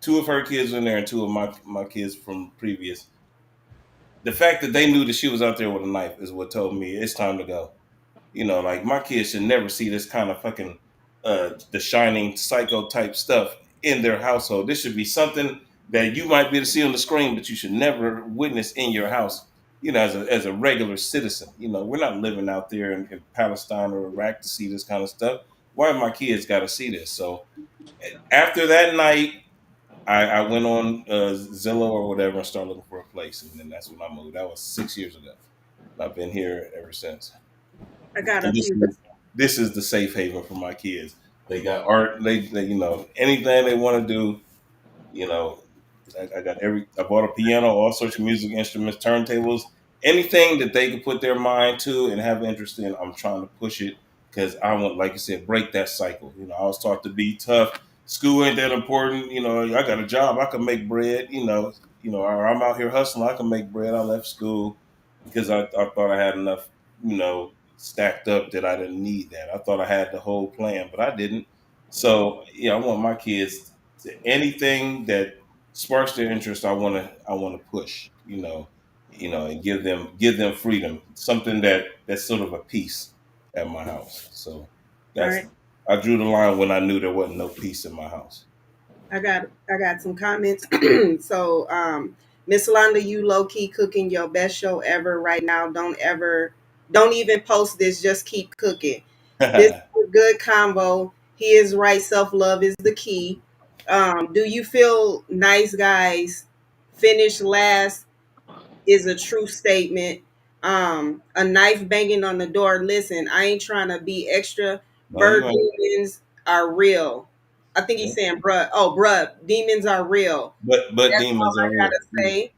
two of her kids in there and two of my kids from previous, the fact that they knew that she was out there with a knife is what told me it's time to go. Like my kids should never see this kind of fucking the shining psycho type stuff in their household. This should be something that you might be able to see on the screen, but you should never witness in your house. As a regular citizen. We're not living out there in Palestine or Iraq to see this kind of stuff. Why have my kids got to see this? So after that night, I went on Zillow or whatever and started looking for a place, and then that's when I moved. That was 6 years ago. I've been here ever since. I got And a this few. is this is the safe haven for my kids. They got art. They anything they want to do. You know, I bought a piano, all sorts of music instruments, turntables, anything that they could put their mind to and have interest in. I'm trying to push it because I want, like I said, break that cycle. I was taught to be tough. School ain't that important. I got a job. I can make bread. Or I'm out here hustling. I can make bread. I left school because I thought I had enough, stacked up that I didn't need that. I thought I had the whole plan, but I didn't. So yeah, I want my kids to anything that sparks their interest. I want to push. And give them freedom. Something that's sort of a peace at my house. So All that's right. I drew the line when I knew there wasn't no peace in my house. I got some comments. So, Miss Londa, you low key cooking your best show ever right now. Don't even post this. Just keep cooking. This is a good combo. He is right. Self love is the key. Do you feel nice guys finish last is a true statement. A knife banging on the door. Listen, I ain't trying to be extra. No, you Bird ain't. demons are real. I think he's saying bruh. Oh, bruh, demons are real. But That's all demons are I real. gotta say.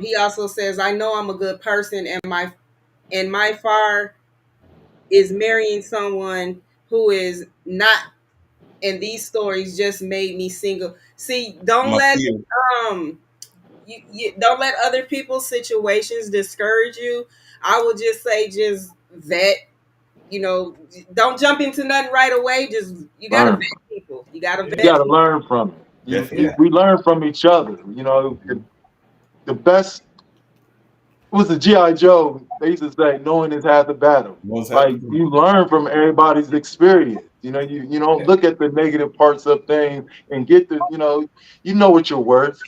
He also says, I know I'm a good person, and my far is marrying someone who is not. And these stories just made me single. See, don't My let fear. um you don't let other people's situations discourage you. I will just say, just vet. Don't jump into nothing right away. Just you gotta Learn. vet people. You gotta You vet got to people. learn from it. Definitely. We learn from each other. The best was the GI Joe. They used to say, "Knowing is half the battle." Once Like happened to me. you learn from everybody's experience. You don't Yeah. look at the negative parts of things and get you know what you're worth.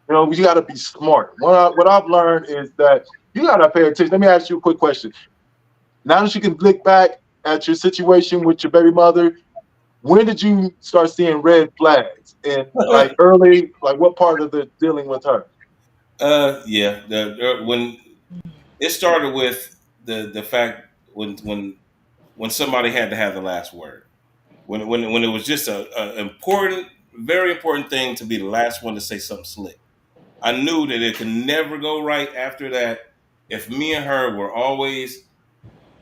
You got to be smart. What I've learned is that you got to pay attention. Let me ask you a quick question. Now that you can look back at your situation with your baby mother, when did you start seeing red flags? And like early, like what part of the dealing with her? Yeah. When it started with the fact when somebody had to have the last word. When it was just a important, very important thing to be the last one to say something slick. I knew that it could never go right after that. If me and her were always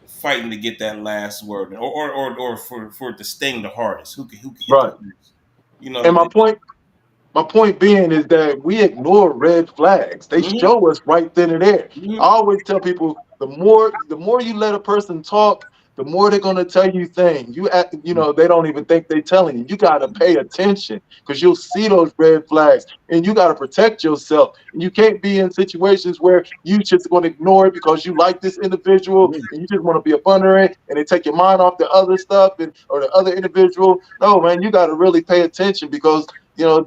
fighting to get that last word, or for it to sting the hardest. Who can hit the Right. hardest? You know. And my point being is that we ignore red flags. They Mm-hmm, show us right then and there. I mm-hmm, always tell people the more you let a person talk, the more they're gonna tell you things. They don't even think they're telling you. You gotta pay attention because you'll see those red flags and you gotta protect yourself. And you can't be in situations where you just gonna ignore it because you like this individual mm-hmm. and you just want to be up under it and they take your mind off the other stuff and or the other individual. No, man, you gotta really pay attention because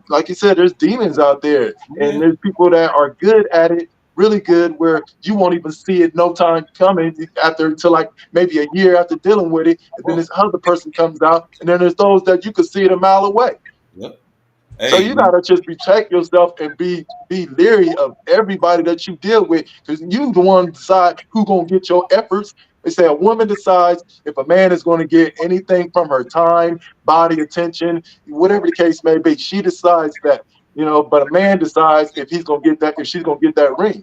like you said, there's demons out there, and Yeah, there's people that are good at it, really good, where you won't even see it no time coming after until like maybe a year after dealing with it, and then well, this other person comes out, and then there's those that you could see it a mile away. yep. So Hey, you gotta just protect yourself and be leery of everybody that you deal with, because you the one decide who gonna get your efforts. They say a woman decides if a man is going to get anything from her time, body, attention, whatever the case may be. She decides that, but a man decides if he's going to get that, if she's going to get that ring.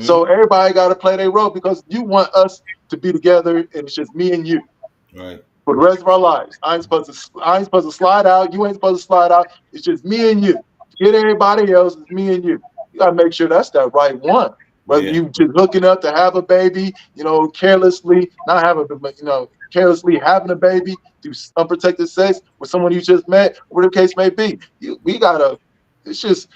So mm-hmm, everybody got to play their role because you want us to be together, and it's just me and you right. for the rest of our lives. I ain't supposed to slide out. You ain't supposed to slide out. It's just me and you. Forget everybody else. It's me and you. You gotta make sure that's that right one. Whether Yeah, you just hooking up to have a baby, carelessly, not having, carelessly having a baby through unprotected sex with someone you just met, whatever the case may be. We gotta. It's just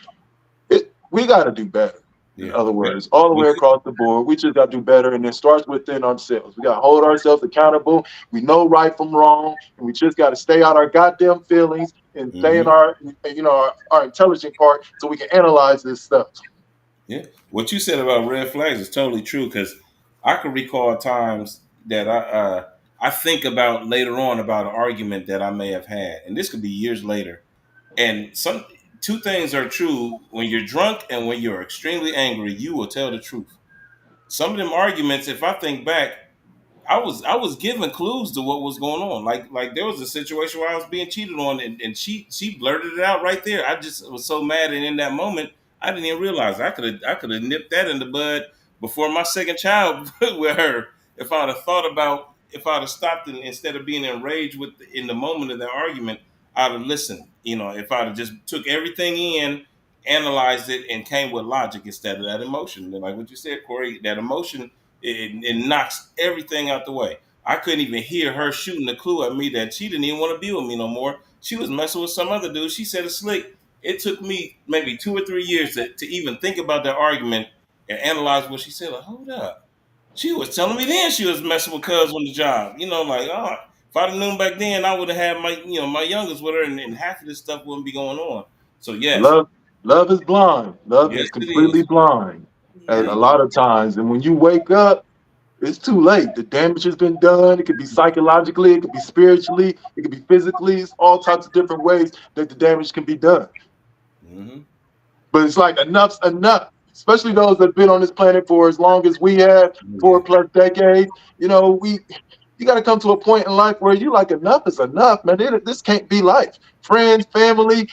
we got to do better. In yeah. other words, all the way What you, across the board, we just got to do better, and it starts within ourselves. We got to hold ourselves accountable. We know right from wrong, and we just got to stay out our goddamn feelings and stay in mm-hmm. our intelligent part, so we can analyze this stuff. Yeah, what you said about red flags is totally true because I can recall times that I think about later on about an argument that I may have had, and this could be years later. And some two things are true: when you're drunk and when you're extremely angry, you will tell the truth. Some of them arguments, if I think back, I was giving clues to what was going on. Like there was a situation where I was being cheated on, and she blurted it out right there. I just was so mad, and in that moment, I didn't even realize I could have nipped that in the bud before my second child with her. If I'd have stopped and instead of being enraged in the moment of the argument, I'd have listened. If I'd have just took everything in, analyzed it, and came with logic instead of that emotion. And like what you said, Corey, that emotion it knocks everything out the way. I couldn't even hear her shooting the clue at me that she didn't even want to be with me no more. She was messing with some other dude. She said it's slick. It took me maybe 2 or 3 years to even think about that argument and analyze what she said. Like, hold up. She was telling me then she was messing with cuz on the job. Like, oh, if I'd have known back then, I would have had my youngest with her, and half of this stuff wouldn't be going on. So yes, Love is blind. Love yes is it completely is. blind at a Yeah. Mm-hmm. lot of times, and when you wake up, it's too late. The damage has been done. It could be psychologically, it could be spiritually, it could be physically. It's all types of different ways that the damage can be done. Mm-hmm. But it's like enough's enough, especially those that've been on this planet for as long as we have, Yeah. 4+ decades. You got to come to a point in life where you like enough is enough, man. This can't be life. Friends, family,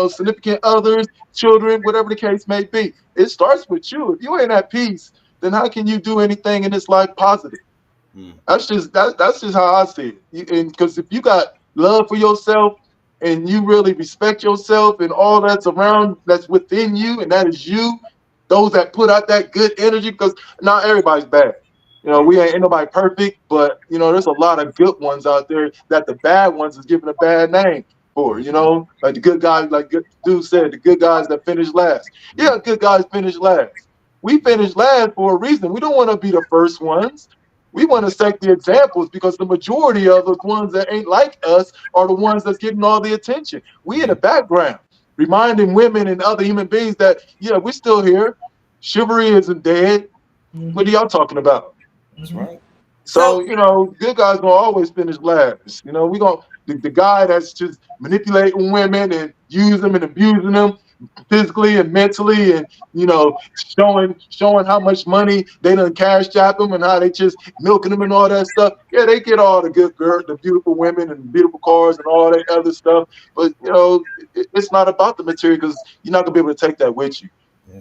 significant others, children, whatever the case may be. It starts with you. If you ain't at peace, then how can you do anything in this life positive? Mm. That's just how I see it. And because if you got love for yourself and you really respect yourself and all that's around, that's within you, and that is you, those that put out that good energy, because not everybody's bad. Right. We ain't nobody perfect, but there's a lot of good ones out there that the bad ones is given a bad name for. Like the good guys, like good dude said, the good guys that finish last. Mm-hmm. Yeah, good guys finish last. We finish last for a reason. We don't want to be the first ones. We want to set the examples because the majority of the ones that ain't like us are the ones that's getting all the attention. We in the Yeah. background, reminding women and other human beings that, yeah, we're still here. Chivalry isn't dead. What Mm-hmm. are y'all talking about? That's Mm-hmm. right. So, So good guys gonna always finish last. We gonna the guy that's just manipulating women and using them and abusing them physically and mentally, and showing how much money they done cash out them and how they just milking them and all that stuff. Yeah, they get all the good girl, the beautiful women and beautiful cars and all that other stuff. But it's not about the material because you're not gonna be able to take that with you. Yeah.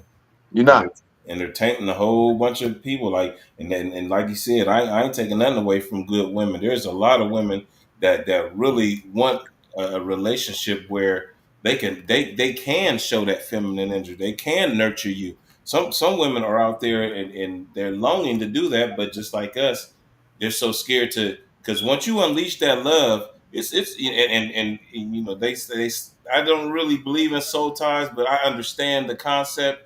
You're And not. and they're tainting a whole bunch of people. Like, and like you said, I ain't taking nothing away from good women. There's a lot of women that really want a relationship where they can show that feminine energy. They can nurture you. Some women are out there and they're longing to do that, but just like us, they're so scared to, because once you unleash that love, it's and you know they I don't really believe in soul ties, but I understand the concept.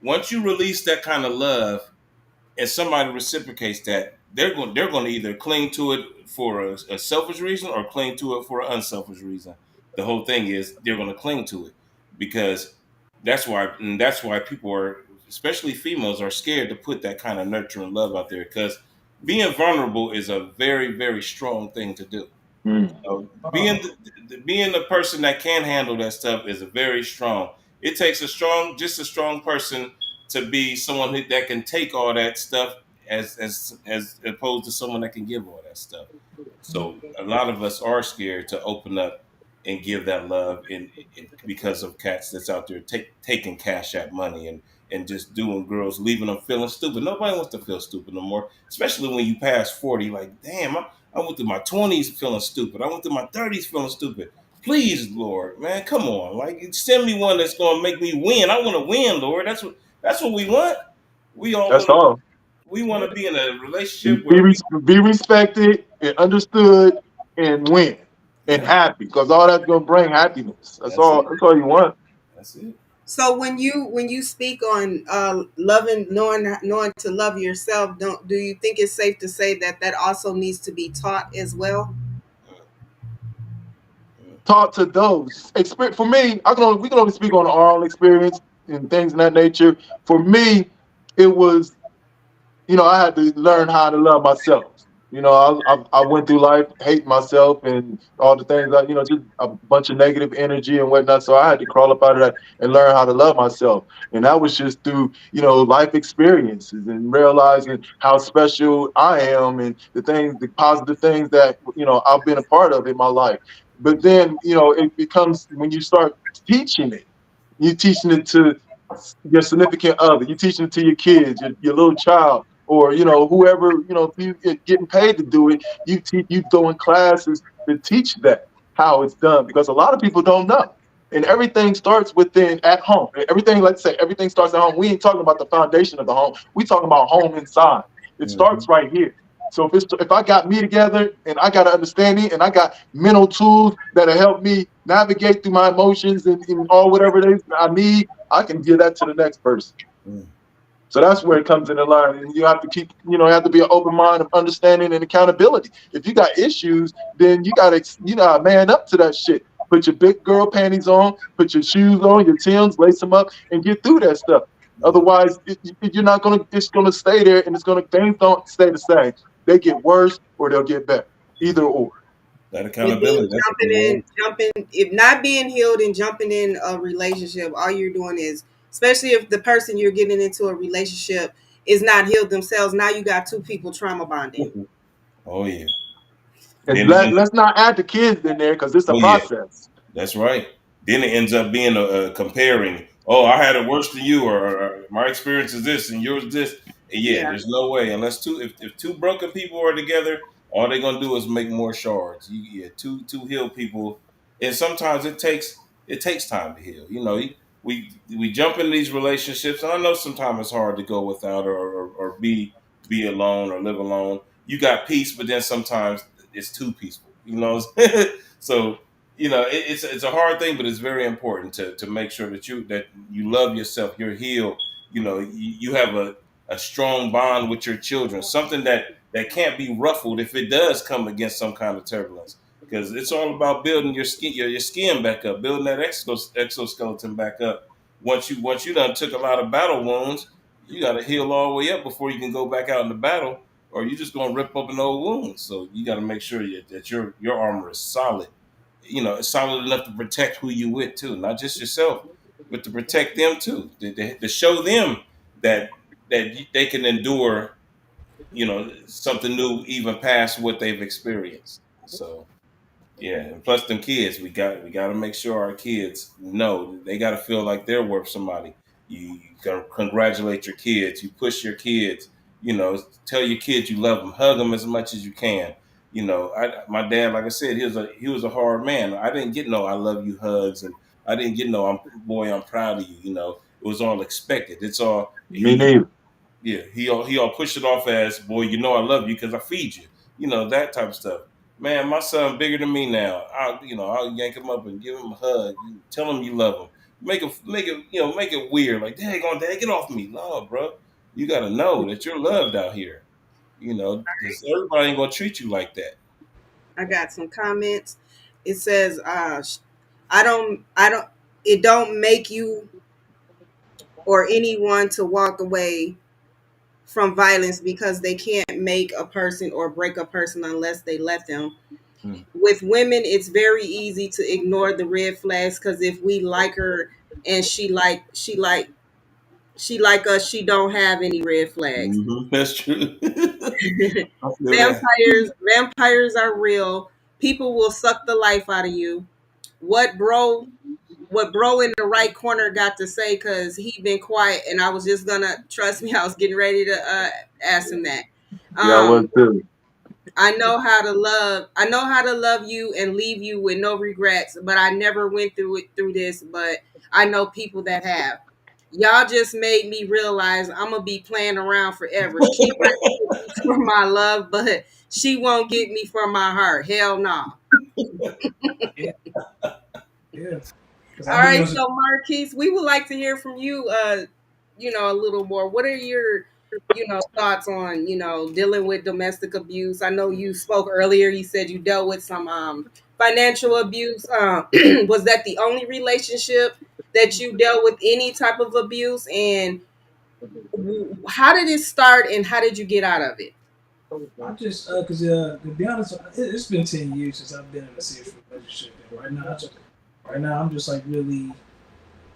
Once you release that kind of love and somebody reciprocates that, they're going to either cling to it for a selfish reason or cling to it for an unselfish reason. The whole thing is they're going to cling to it because that's why people are, especially females, are scared to put that kind of nurturing love out there, because being vulnerable is a very, very strong thing to do. Mm. Being being the person that can handle that stuff is a very strong. It takes just a strong person to be someone that can take all that stuff as opposed to someone that can give all that stuff. So a lot of us are scared to open up and give that love, because of cats that's out there taking cash at money and just doing girls, leaving them feeling stupid. Nobody wants to feel stupid no more, especially when you pass 40. Like, damn, I went through my 20s feeling stupid. I went through my 30s feeling stupid. Please, Lord, man, come on. Like, send me one that's gonna make me win. I want to win, Lord. That's what we want. We all That's want to all. we want to be in a relationship Be, where we, be respected and understood and win and yeah, happy because all that's gonna bring happiness. That's that's all. it. That's all you want. That's it. So when you speak on loving, knowing to love yourself, don't do you think it's safe to say that that also needs to be taught as well? Mm, Talk to those. For me, we can only speak on our own experience and things of that nature. For me, it was I had to learn how to love myself. I went through life hating myself and all the things that, just a bunch of negative energy and whatnot. So I had to crawl up out of that and learn how to love myself. And that was just through, life experiences and realizing how special I am and the positive things that, I've been a part of in my life. But then, it becomes when you start teaching it, you're teaching it to your significant other, you're teaching it to your kids, your little child, or whoever, if you getting paid to do it, you go in classes to teach that how it's done, because a lot of people don't know. And everything starts within at home. Everything, let's say, everything starts at home. We ain't talking about the foundation of the home. We talking about home inside. It starts mhm, right here. So if I got me together and I got an understanding and I got mental tools that'll help me navigate through my emotions and all whatever it is I need, I can give that to the next person. mm, So that's where it comes into line. And you have to keep, you have to be an open mind of understanding and accountability. If you got issues, then you gotta, man up to that shit. Put your big girl panties on, put your shoes on, your Timbs, lace them up, and get through that stuff. yeah. Otherwise, you're not gonna. It's gonna stay there, and things don't stay the same. They get worse or they'll get better. Either or. That And then accountability. That's the word. jumping, if not being healed and jumping in a relationship, all you're doing is, especially if the person you're getting into a relationship is not healed themselves, now you got two people trauma bonding. Oh yeah. And Then let's not add the kids in there because it's a oh yeah. process. That's right. Then it ends up being a comparing. Oh, I had it worse than you, or my experience is this and yours this. And yeah, Yeah. there's no way unless if two broken people are together, all they're gonna do is make more shards. Yeah, two healed people, and sometimes it takes time to heal. We jump in these relationships, and I know sometimes it's hard to go without or be alone or live alone. You got peace, but then sometimes it's too peaceful. So it's a hard thing, but it's very important to make sure that you love yourself, you're healed. You have a strong bond with your children, something that can't be ruffled if it does come against some kind of turbulence. Because it's all about building your skin back up, building that exoskeleton back up. Once you done took a lot of battle wounds, you got to heal all the way up before you can go back out into battle, or you're just gonna rip open old wounds. So you got to make sure that your armor is solid. It's solid enough to protect who you with too, not just yourself, but to protect them too, to show them that they can endure, something new even past what they've experienced. So yeah, and plus them kids, we got to make sure our kids know they got to feel like they're worth somebody. you congratulate your kids, you push your kids, tell your kids you love them, hug them as much as you can. My dad, like I said, he was a hard man. I didn't get no "I love you" hugs, and I didn't get no I'm proud of you." It was all expected. It's all Me neither. yeah, he all pushed it off as, "Boy, I love you because I feed you." That type of stuff. Man, my son bigger than me now. I'll yank him up and give him a hug. Tell him you love him. Make it weird. Like, dad, get off me. No, bro. You got to know that you're loved out here. Because everybody ain't gonna treat you like that. I got some comments. It says, I don't, it don't make you or anyone to walk away from violence because they can't make a person or break a person unless they let them. Hmm. With women, it's very easy to ignore the red flags because if we like her and she like us, she don't have any red flags. That's true. I feel that. Vampires are real. People will suck the life out of you. What bro what bro in the right corner got to say, because he been quiet and I was just gonna, trust me, I was getting ready to ask him that. Yeah, I was um too. I know how to love you and leave you with no regrets, but I never went through this, but I know people that have. Y'all just made me realize I'm gonna be playing around forever. Keeper get me for my love, but she won't get me for my heart. Hell no. Yeah, yeah. Because All I'll be right, honest. so Marquise, we would like to hear from you. A little more. What are your, thoughts on, dealing with domestic abuse? I know you spoke earlier. You said you dealt with some financial abuse. Was that the only relationship that you dealt with any type of abuse? And how did it start? And how did you get out of it? I just because to be honest, it's been 10 years since I've been in a serious relationship, and right now I'm just like really,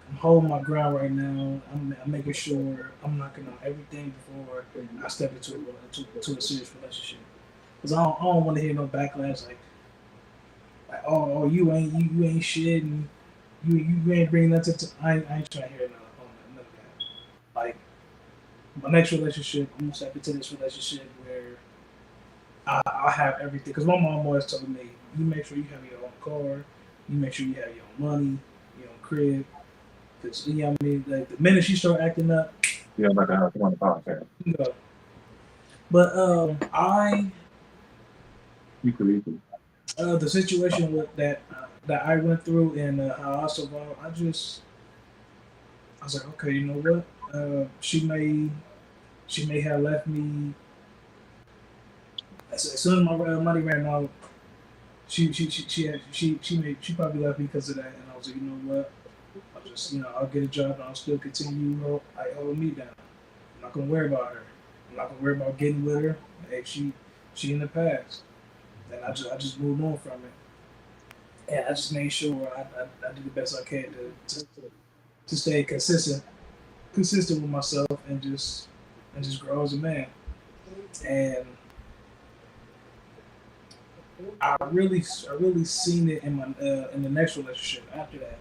I'm holding my ground right now. I'm making sure I'm knocking out everything before I step to a serious relationship. Because I don't want to hear no backlash like oh you ain't shit and you ain't bringing nothing to. I ain't trying to hear none of that. Like my next relationship, I'm gonna step into this relationship where I have everything. Because my mom always told me, you make sure you have your own car, you make sure you have your own money, your own crib. Because you know what I mean. Like the minute she start acting up, Yeah, I'm not gonna have to on the podcast. you know. But the situation with that I went through and how I survived, I was like, okay, you know what? She may have left me as soon as my money ran out. She probably left me because of that, and I was like, you know what? I'll get a job and I'll still continue hold me down. I'm not gonna worry about her. I'm not gonna worry about getting with her. Hey, she in the past, and I just moved on from it, and I just made sure I did the best I can to stay consistent with myself, and just grow as a man. And I really seen it in the next relationship after that.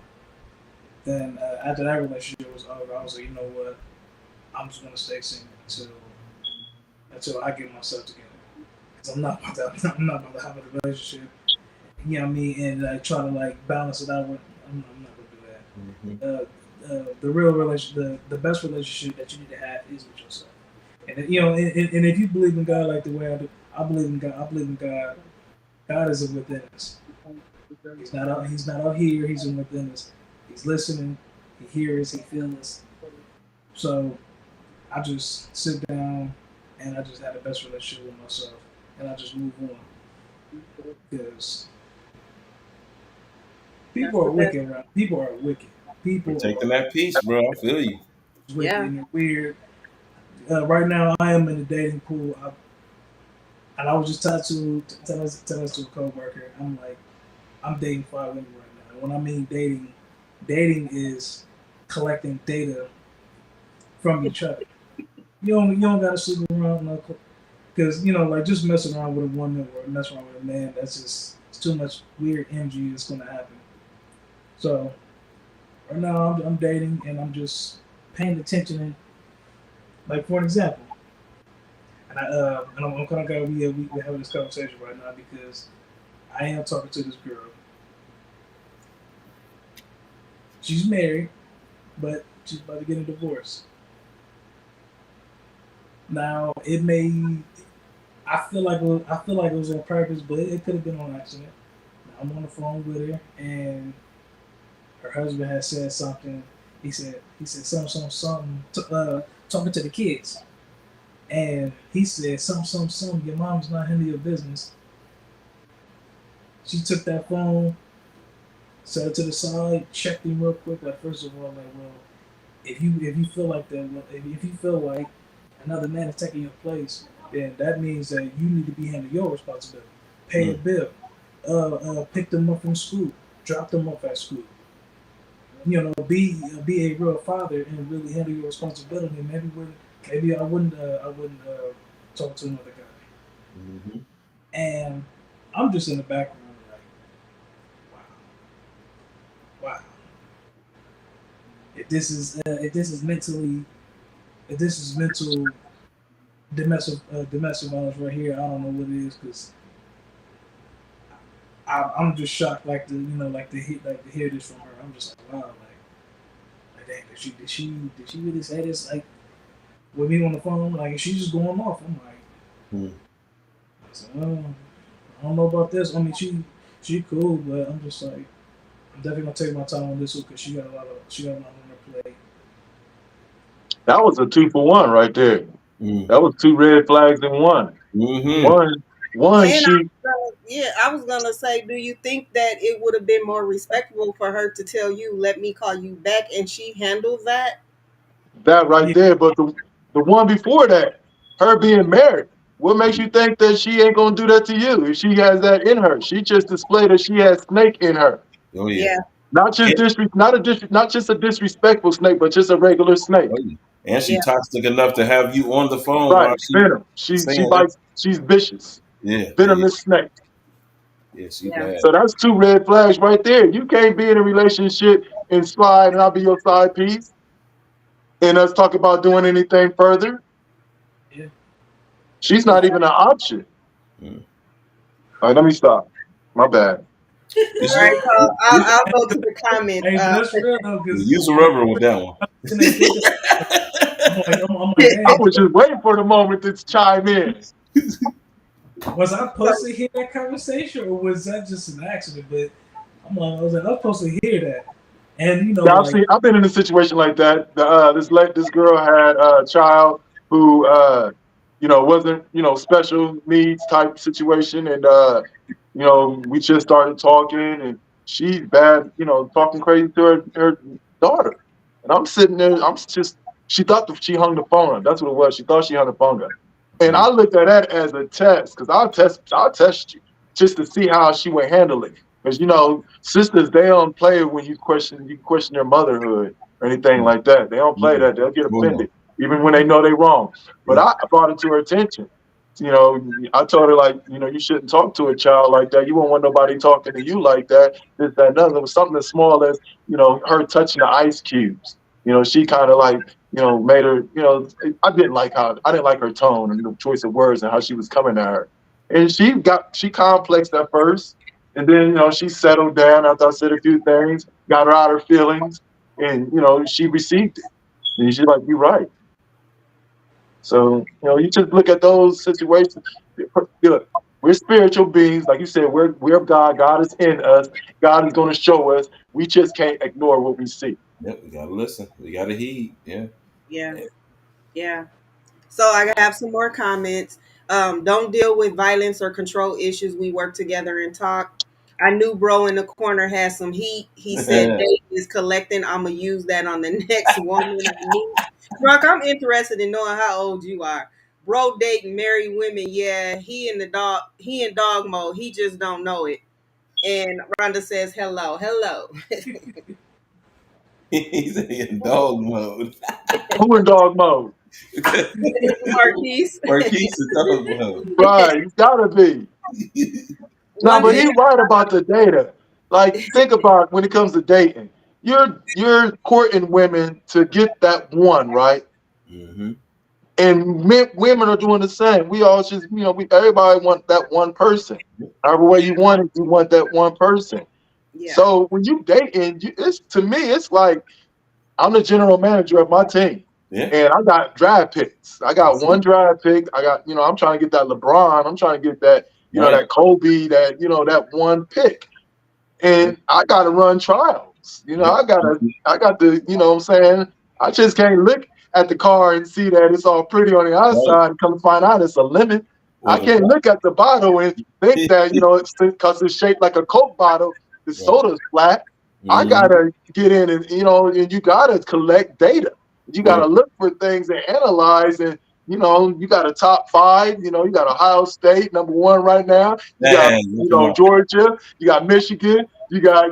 Then after that relationship was over, I was like, you know what? I'm just gonna stay single until I get myself together. Because I'm not about to have a relationship. You know what I mean? And like try to like balance it out with. I'm not gonna Mhm. do that. The real the best relationship that you need to have is with yourself. And and if you believe in God like the way I do, I believe in God. I believe in God. God is within us. He's not out. He's not out here. He's within us. He's listening. He hears. He feels us. So I just sit down and I just had the best relationship with myself, and I just move on because people That's are the best. wicked around. People are wicked. People Protecting are that peace, bro. I feel you. wicked Yeah. and they're weird. Right now, I am in the dating pool, and I was just telling to a coworker, I'm like, I'm dating 5 women right now. When I mean dating is collecting data from each other. You don't gotta sleep around no, because like just messing around with a woman or messing around with a man. That's just it's too much weird energy that's gonna happen. So right now I'm dating and I'm just paying attention. And like for an example, I'm kind of glad we're having this conversation right now because I am talking to this girl. She's married, but she's about to get a divorce. Now it may. I feel like it was on purpose, but it could have been on accident. Now, I'm on the phone with her, and her husband has said something. He said something talking to the kids, and he said something. Your mom's not handling your business. She took that phone, set it to the side, checked him real quick. Like first of all, like well, if you feel like that, if you feel like another man is taking your place, then that means that you need to be handling your responsibility. Pay a Mm. bill, pick them up from school, drop them off at school. Be a real father and really handle your responsibility. Maybe I wouldn't talk to another guy. Hmm. And I'm just in the background like, wow, wow. If this is mental domestic violence right here, I don't know what it is because I'm just shocked like to hear this from her. I'm just like wow like dang did she really say this like with me on the phone like she's just going off. I'm like Mm. I don't know about this. I mean she cool but I'm just like I'm definitely gonna take my time on this one because she got a lot on her plate. That was a 2 for 1 right there. Mm. That was two red flags in one. Yeah, Hmm. One, And she I was gonna say, do you think that it would have been more respectable for her to tell you, "Let me call you back," and she handled that? that right yeah, there. But the one before that, her being married. What makes you think that she ain't gonna do that to you if she has that in her? She just displayed that she has snake in her. Oh yeah. Yeah, Not just And, not just a disrespectful snake, but just a regular oh, snake. yeah. And she yeah, toxic enough to have you on the phone while Right. she Venom. She saying that. bites, she's vicious. Yeah, yeah, Venomous snake. yeah. She yeah, bad. So that's two red flags right there. You can't be in a relationship and slide and I'll be your side piece and us talk about doing anything further. yeah. She's yeah. not even an option. Mm. All right, let me stop. My bad. You All right, should so use, I'll go to the comments. Hey, but that's real though, because use a rubber with that one. when they think I'm like, I dang, was just waiting for the moment to chime in. was I supposed So, to hear that conversation or was that just an accident? But I was like, I was supposed to hear that, and Yeah, like, I've been in a situation like that. This girl had a child who wasn't special needs type situation, and we just started talking, and she's bad, talking crazy to her daughter, and I'm sitting there, she thought that she hung the phone up. That's what it was. She thought she hung the phone up, and Mm. I looked at that as a test because I'll test you just to see how she would handle it. Because sisters, they don't play when you question their motherhood or anything Mm. like that. They don't play Mm. that. They'll get Oh no. offended even when they know they're wrong. But Yeah. I brought it to her attention. I told her like, you shouldn't talk to a child like that. You won't want nobody talking to you like that. This, that, and other. It was something as small as her touching the ice cubes. She kind of like made her. I didn't like her tone and the choice of words and how she was coming at her. And she complexed at first, and then she settled down after I said a few things, got her out her feelings, and she received it. And she's like, "You're right." So you just look at those situations. Look, we're spiritual beings, like you said. We're of God. God is in us. God is going to show us. We just can't ignore what we see. Yep. We gotta listen. We gotta heed. Yeah. yeah, yeah. So I have some more comments. Don't deal with violence or control issues. We work together and talk. I knew bro in the corner had some heat. He said Dave is collecting. I'm gonna use that on the next woman I meet. Brock, I'm interested in knowing how old you are. Bro dating married women. Yeah, he in dog mode. He just don't know it. And Rhonda says hello. Hello. He's in dog mode. Who in dog mode? Marquise. Marquise in dog mode. Right, you gotta be. Now, One but thing he right about the data. Like, think about when it comes to dating. you're courting women to get that one, right? Mm-hmm. And women are doing the same. We all just, we everybody want that one person. However way you want it, you want that one person. Yeah. So when you dating, it's to me, it's like I'm the general manager of my team, Yeah. and I got draft picks. I got That's one it. draft pick. I got, I'm trying to get that LeBron. I'm trying to get that, Right. that Kobe, that that one pick, Yep. and I got to run trials. Yep. I got to, what I'm saying. I just can't look at the car and see that it's all pretty on the Right. outside and come to find out it's a lemon. I Well, the can't look at the bottle and think that, it's because it's shaped like a Coke bottle, the right. soda's flat. I Mm-hmm. gotta get in and, and you gotta collect data. You gotta Right. look for things and analyze, and you got a top five. You got Ohio State #1 right now. You got Man, look at my Georgia. You got Michigan. You got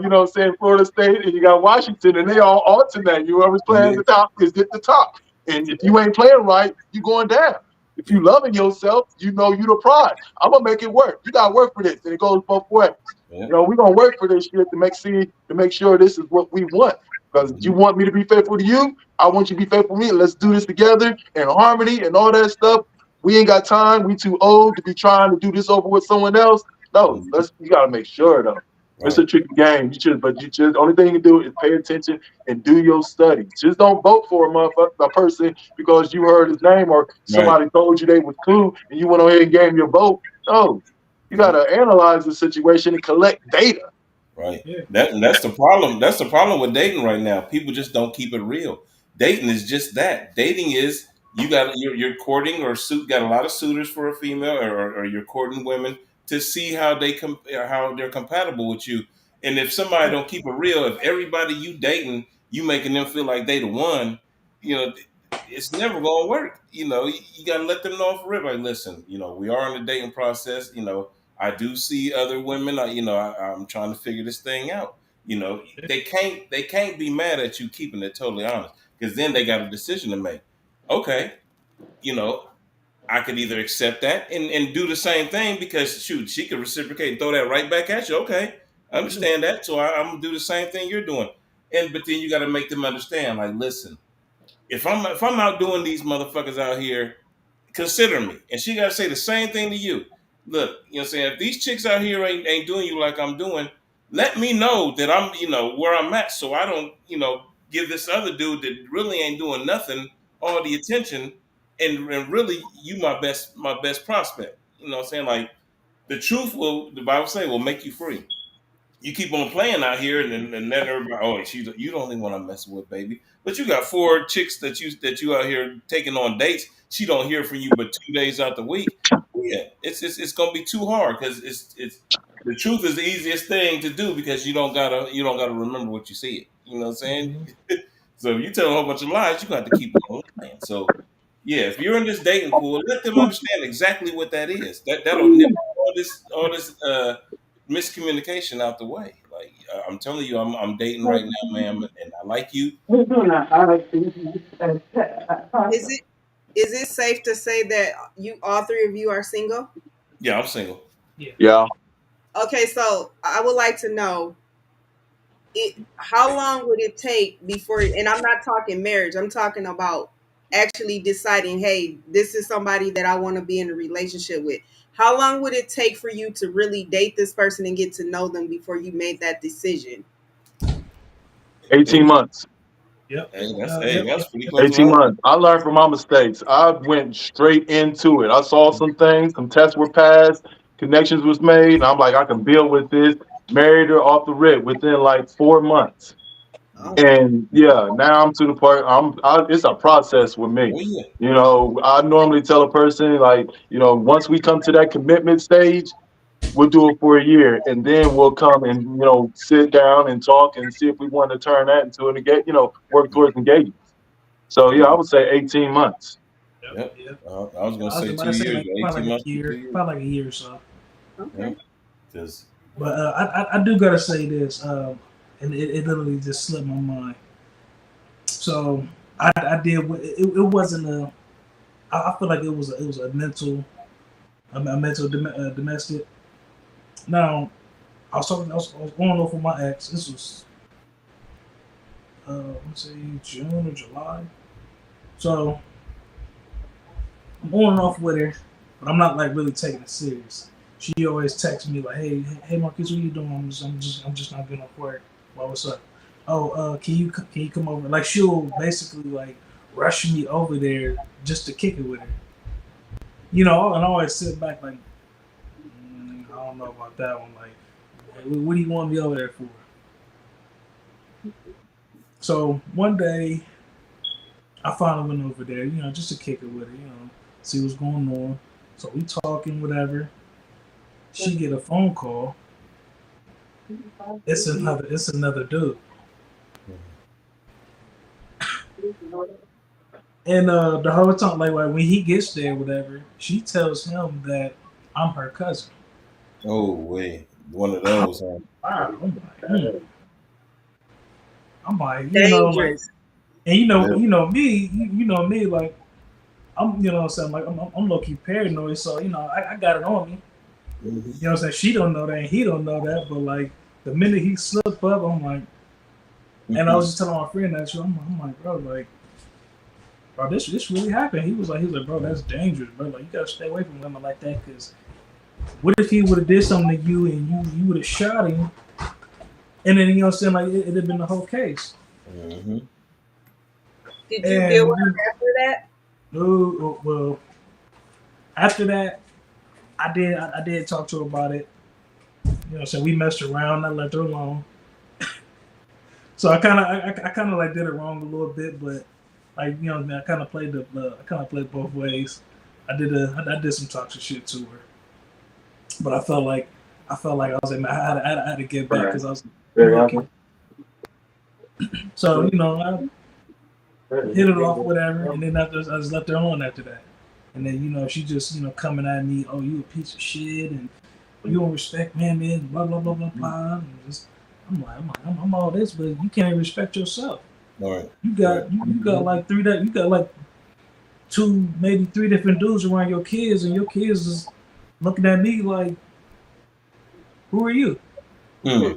Florida State, and you got Washington, and they all alternate. Whoever's playing at yeah. the top is at the top. And if you ain't playing right, you going down. If Yeah. you loving yourself, you know you the prize. I'm gonna make it work. You gotta work for this, and it goes both ways. Yeah. We're gonna work for this shit to make sure this is what we want. Because you Mhm. want me to be faithful to you, I want you to be faithful to me. Let's do this together in harmony and all that stuff. We ain't got time. We too old to be trying to do this over with someone else. No, Mhm. you gotta make sure though. It's Right. a tricky game. But only thing you can do is pay attention and do your studies. Just don't vote for a person because you heard his name or Right. somebody told you they was cool and you went ahead and gave him your vote. No, you Yeah. gotta analyze the situation and collect data. Right. Yeah. That's the problem. That's the problem with dating right now. People just don't keep it real. Dating is just that. Dating is you're courting or got a lot of suitors for a female, or you're courting women to see how how they're compatible with you. And if somebody don't keep it real, if everybody you dating, you making them feel like they the one, you know, it's never gonna work. You gotta let them know for real. Like, listen, we are in the dating process. I do see other women. I'm trying to figure this thing out. They can't be mad at you keeping it totally honest, because then they got a decision to make. Okay, you know, I could either accept that and do the same thing, because shoot, she could reciprocate and throw that right back at you. Okay, I understand that, so I'm gonna do the same thing you're doing. But then you got to make them understand. Like, listen, if I'm out doing these motherfuckers out here, consider me. And she gotta say the same thing to you. Look, what I'm saying? If these chicks out here ain't doing you like I'm doing, let me know that I'm, where I'm at, so I don't, give this other dude that really ain't doing nothing all the attention, and really you my best prospect. You know what I'm saying? Like, the truth the Bible say, will make you free. You keep on playing out here, and then everybody, oh, you the only one I'm messing with, baby. But you got four chicks that you out here taking on dates. She don't hear from you but 2 days out the week. Yeah, it's gonna be too hard, because it's the truth is the easiest thing to do, because you don't gotta remember what you see it. You know what I'm saying? Mhm. So if you tell a whole bunch of lies, you got to keep on lying. So yeah, if you're in this dating pool, let them understand exactly what that is. That'll nip all this miscommunication out the way. Like, I'm telling you, I'm dating right now, ma'am, and I like you. Is it safe to say that you all three of you are single? Yeah, I'm single. Yeah. Yeah. Okay, so I would like to know how long would it take before, and I'm not talking marriage, I'm talking about actually deciding, hey, this is somebody that I want to be in a relationship with. How long would it take for you to really date this person and get to know them before you made that decision? 18 Hey, months. Yep. hey, Yep. that's pretty close to 18 mine. months. I learned from my mistakes. I went straight into it. I saw some things, some tests were passed, connections was made, and I'm like, I can build with this. Married her off the rip within like 4 months. Oh, And yeah, now I'm to the part. It's a process with me. Oh yeah. I normally tell a person like, once we come to that commitment stage, we'll do it for a year, and then we'll come and sit down and talk and see if we want to turn that into an engage. Work towards engagement. So yeah, I Mhm. would say 18 months. Yep. Yep. Yep. I was gonna I was say about two to say years, like or probably 18 like a months to 2 year, years. probably like a year or so. okay. Yep. Because But I do gotta say this, and it literally just slipped my mind. So I did. It wasn't a. I feel like it was a mental domestic. Now I was going over my ex. This was let's say June or July. So I'm on and off with her, but I'm not like really taking it serious. She always texts me like, "Hey, Marcus, what you doing? I'm just not getting off work. Well, what's up? Oh, can you come over? Like, she'll basically like rush me over there just to kick it with her. And I always sit back like, I don't know about that one. Like, hey, what do you want me over there for? So one day, I finally went over there, just to kick it with her, see what's going on. So we talking, whatever. She get a phone call. It's another dude. And the whole time, like when he gets there, whatever, she tells him that I'm her cousin. Oh wait, one of those. Huh? Wow, I'm like, like, Dangerous. and Yeah. me, like I'm, what I'm saying, like I'm low key paranoid, so I got it on me. Mhm. You know what I'm saying? She don't know that, and he don't know that, but like the minute he slipped up, I'm like, and I was Mhm. just telling my friend that, I'm like, bro, like, bro, this really happened. He was like, bro, that's dangerous, bro. Like, you gotta stay away from women like that, because what if he would have did something to you and you would have shot him, and then what I'm saying, like it'd have been the whole case. Mhm. Did you deal with And her after that? well, after that, I did talk to her about it. So we messed around. I left her alone. So I kind of like did it wrong a little bit, but like I kind of played both ways. I did some toxic shit to her, but I felt like I was like, man, I had to get back Right. because I was Very looking. often. So I hit it off, whatever, and then I just left her alone after that. And then she just coming at me, oh, you a piece of shit, and you don't respect man, blah blah blah blah blah. And I'm all this, but you can't even respect yourself. All right. You Right. got you got like you got like two, maybe three different dudes around your kids, and your kids is looking at me like, who are you? Hmm.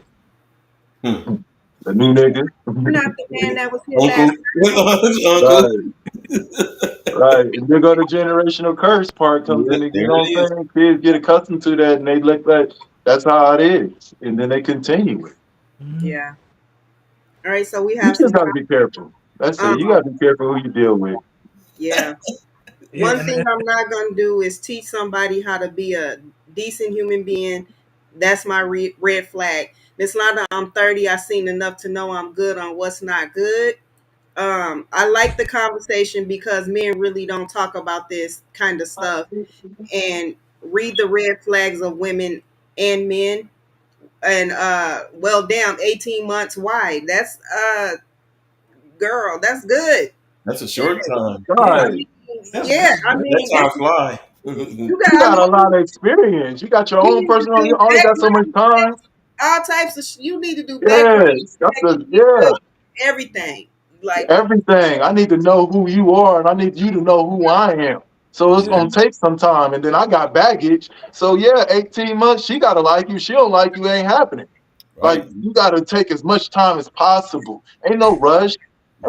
Hmm. The new nigga. You're not the man that was here last. Uncle. Uncle. Right, right. And there go the generational curse part comes Yeah, in. You there know it what I'm is. saying? Kids get accustomed to that, and they let that. That's how it is, and then they continue it. Mm-hmm. Yeah. All right. So we You have just some. got to be careful. That's it. Um. You got to be careful who you deal with. Yeah. Yeah, One thing and I'm not gonna do is teach somebody how to be a decent human being. That's my red flag. Miss Londa, I'm 30. I've seen enough to know I'm good on what's not good. I like the conversation because men really don't talk about this kind of stuff and read the red flags of women and men. And well, damn, 18 months. Why? That's girl. That's good. That's a short time. yeah, I Right. mean, that's yeah. that's I great. That mean, time this fly. you You got. I got a mean, lot of experience. You got your you own need to personal. You do only got so much background time. checks, all types of. You need to do background Yes, that's checks. the You need yeah. to everything. Like, Everything. I need to know who you are, and I need you to know who I am. So it's Yeah, gonna take some time, and then I got baggage. So yeah, 18 months. She gotta like you. She don't like you. Ain't happening. Like Right. you gotta take as much time as possible. Ain't no rush.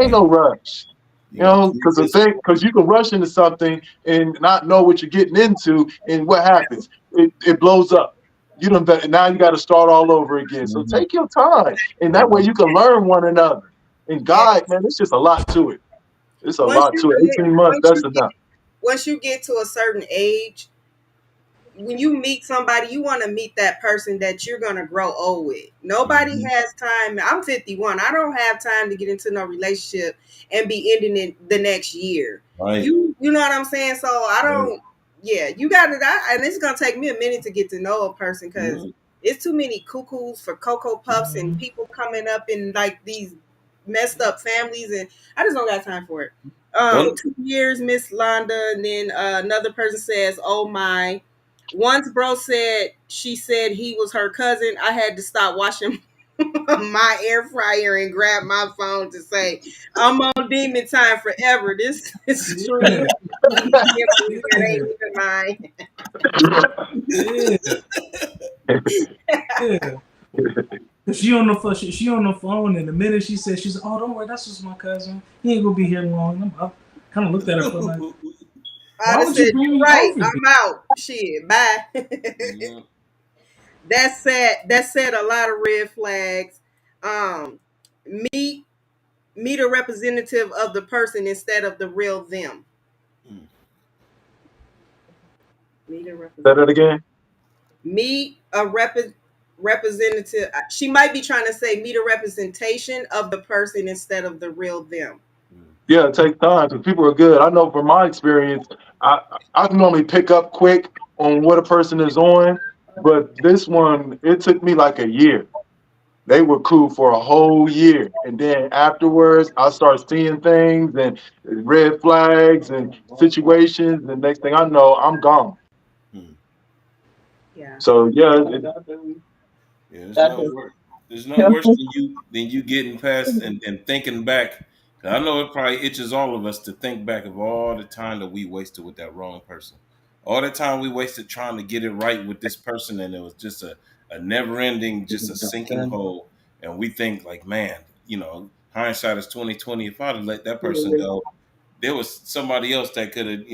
Ain't Right. no rush. You You got know, to because the this. thing, because you can rush into something and not know what you're getting into, and what happens? It blows up. You don't. Now you got to start all over again. So Mhm. take your time, and that way Mhm. you can learn one another. And yeah. God, man, it's just a lot to it. It's a Once lot you to it. get, 18 months, that's enough. once you get to a certain age, when you meet somebody, you want to meet that person that you're gonna grow old with. Nobody Mhm. has time. I'm 51. I don't have time to get into no relationship and be ending it the next year. Right. You know what I'm saying? So I Right. don't. Yeah, you got it. And it's gonna take me a minute to get to know a person because Mhm. it's too many cuckoos for cocoa puffs and mm-hmm. people coming up in like these messed up families, and I just don't got time for it. Well, 2 years, Miss Londa, and then another person says, "Oh my." Once bro said she said he was her cousin, I had to stop washing my air fryer and grab my phone to say, I'm on demon time forever. This is Yeah, stream memories that yeah, ain't even mine. yeah, yeah. Cause she on the phone, she on the phone, and the minute she said, she's, "Oh, don't worry, that's just my cousin. He ain't gonna be here long." I kind of looked at her for like, I'd "Why have would you said, bring "You're me right. over here?" I'm out. Shit, bye." Mhm. That said, a lot of red flags. Um, meet meet a representative of the person instead of the real them. Mm. Meet a Say that representative. again. Meet a representative. She might be trying to say meet a representation of the person instead of the real them. Mm. Yeah, it takes time because people are good. I know from my experience, I I can normally pick up quick on what a person is on, but this one it took me like a year. They were cool for a whole year, and then afterwards, I started seeing things and red flags and situations, and next thing I know, I'm gone. Mm. Yeah. So yeah, Yeah, it's not work. There's no worse than you getting past and thinking back. 'Cause I know it probably itches all of us to think back of all the time that we wasted with that wrong person. All the time we wasted trying to get it right with this person, and it was just a never ending, just a sinking hole. And we think like, man, hindsight is 2020. If I'd have let that person go, there was somebody else that could have,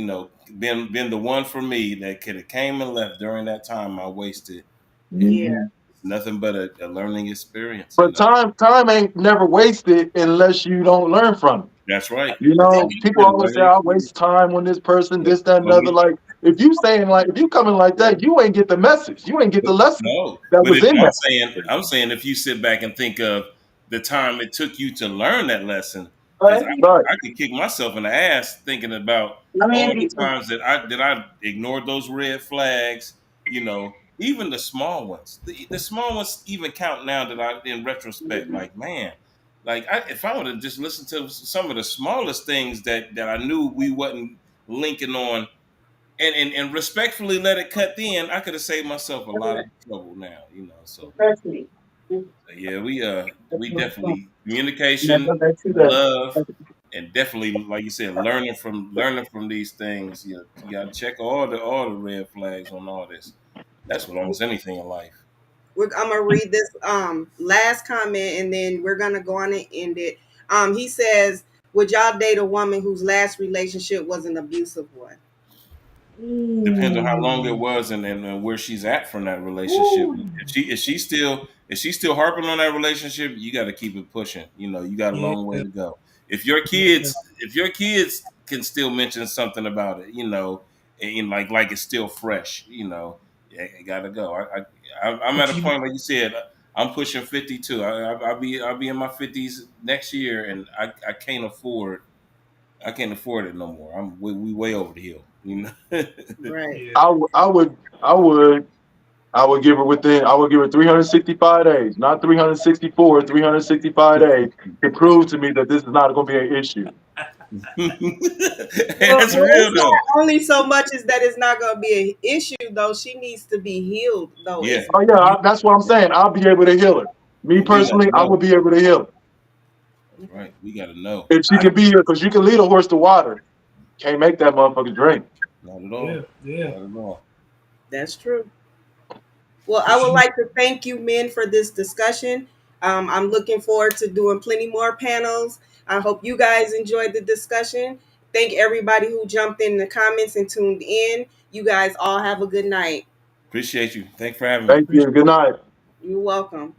been the one for me that could have came and left during that time I wasted. And Yeah. it's nothing but a learning experience, but time ain't never wasted unless you don't learn from it. That's right. You That's know, people 100% always say learning I experience. waste time on this person, But, this, that, and but other. we Like if you coming like that, you ain't get the message. You ain't get but the lesson no. that But was if in that. I'm saying if you sit back and think of the time it took you to learn that lesson, because Right. I could kick myself in the ass thinking about all the times that I ignored those red flags. Even the small ones. The small ones even count now that in retrospect, like man, like if I would have just listened to some of the smallest things that I knew we wasn't linking on and respectfully let it cut in, I could have saved myself a lot of trouble now, so yeah, we definitely communication, love, and definitely like you said, learning from these things. You gotta check all the red flags on all this. That's with almost anything in life. I'm gonna read this last comment and then we're gonna go on and end it. He says, "Would y'all date a woman whose last relationship was an abusive one?" Depends on how long it was and where she's at from that relationship. If she's still harping on that relationship, you got to keep it pushing. You got a Yeah, long way to go. If your yeah. kids if your kids can still mention something about it, and like it's still fresh, yeah, it got to go. I'm at But a you, point like you said. I'm pushing 52. I'll be in my 50s next year, and I can't afford it no more. We way over the hill. Right. yeah, I would give her I would give her 365 days, not 364, 365 days to prove to me that this is not going to be an issue. That's real It's though. not only so much as that it's not gonna be an issue though. She needs to be healed though. Yeah, It's Oh yeah, you, that's what I'm saying. I'll be able to heal her. Me but we gotta personally, I will know. be able to heal her That's right. We gotta know. if she I, can be here because you can lead a horse to water. Can't make that motherfucker drink. Not at yeah, all. yeah. Not at all. that's true. Well, I Cause would you, like to thank you, men, for this discussion. I'm looking forward to doing plenty more panels. I hope you guys enjoyed the discussion. Thank everybody who jumped in the comments and tuned in. You guys all have a good night. Appreciate you. Thanks for having me. Thank you. Good night. You're welcome.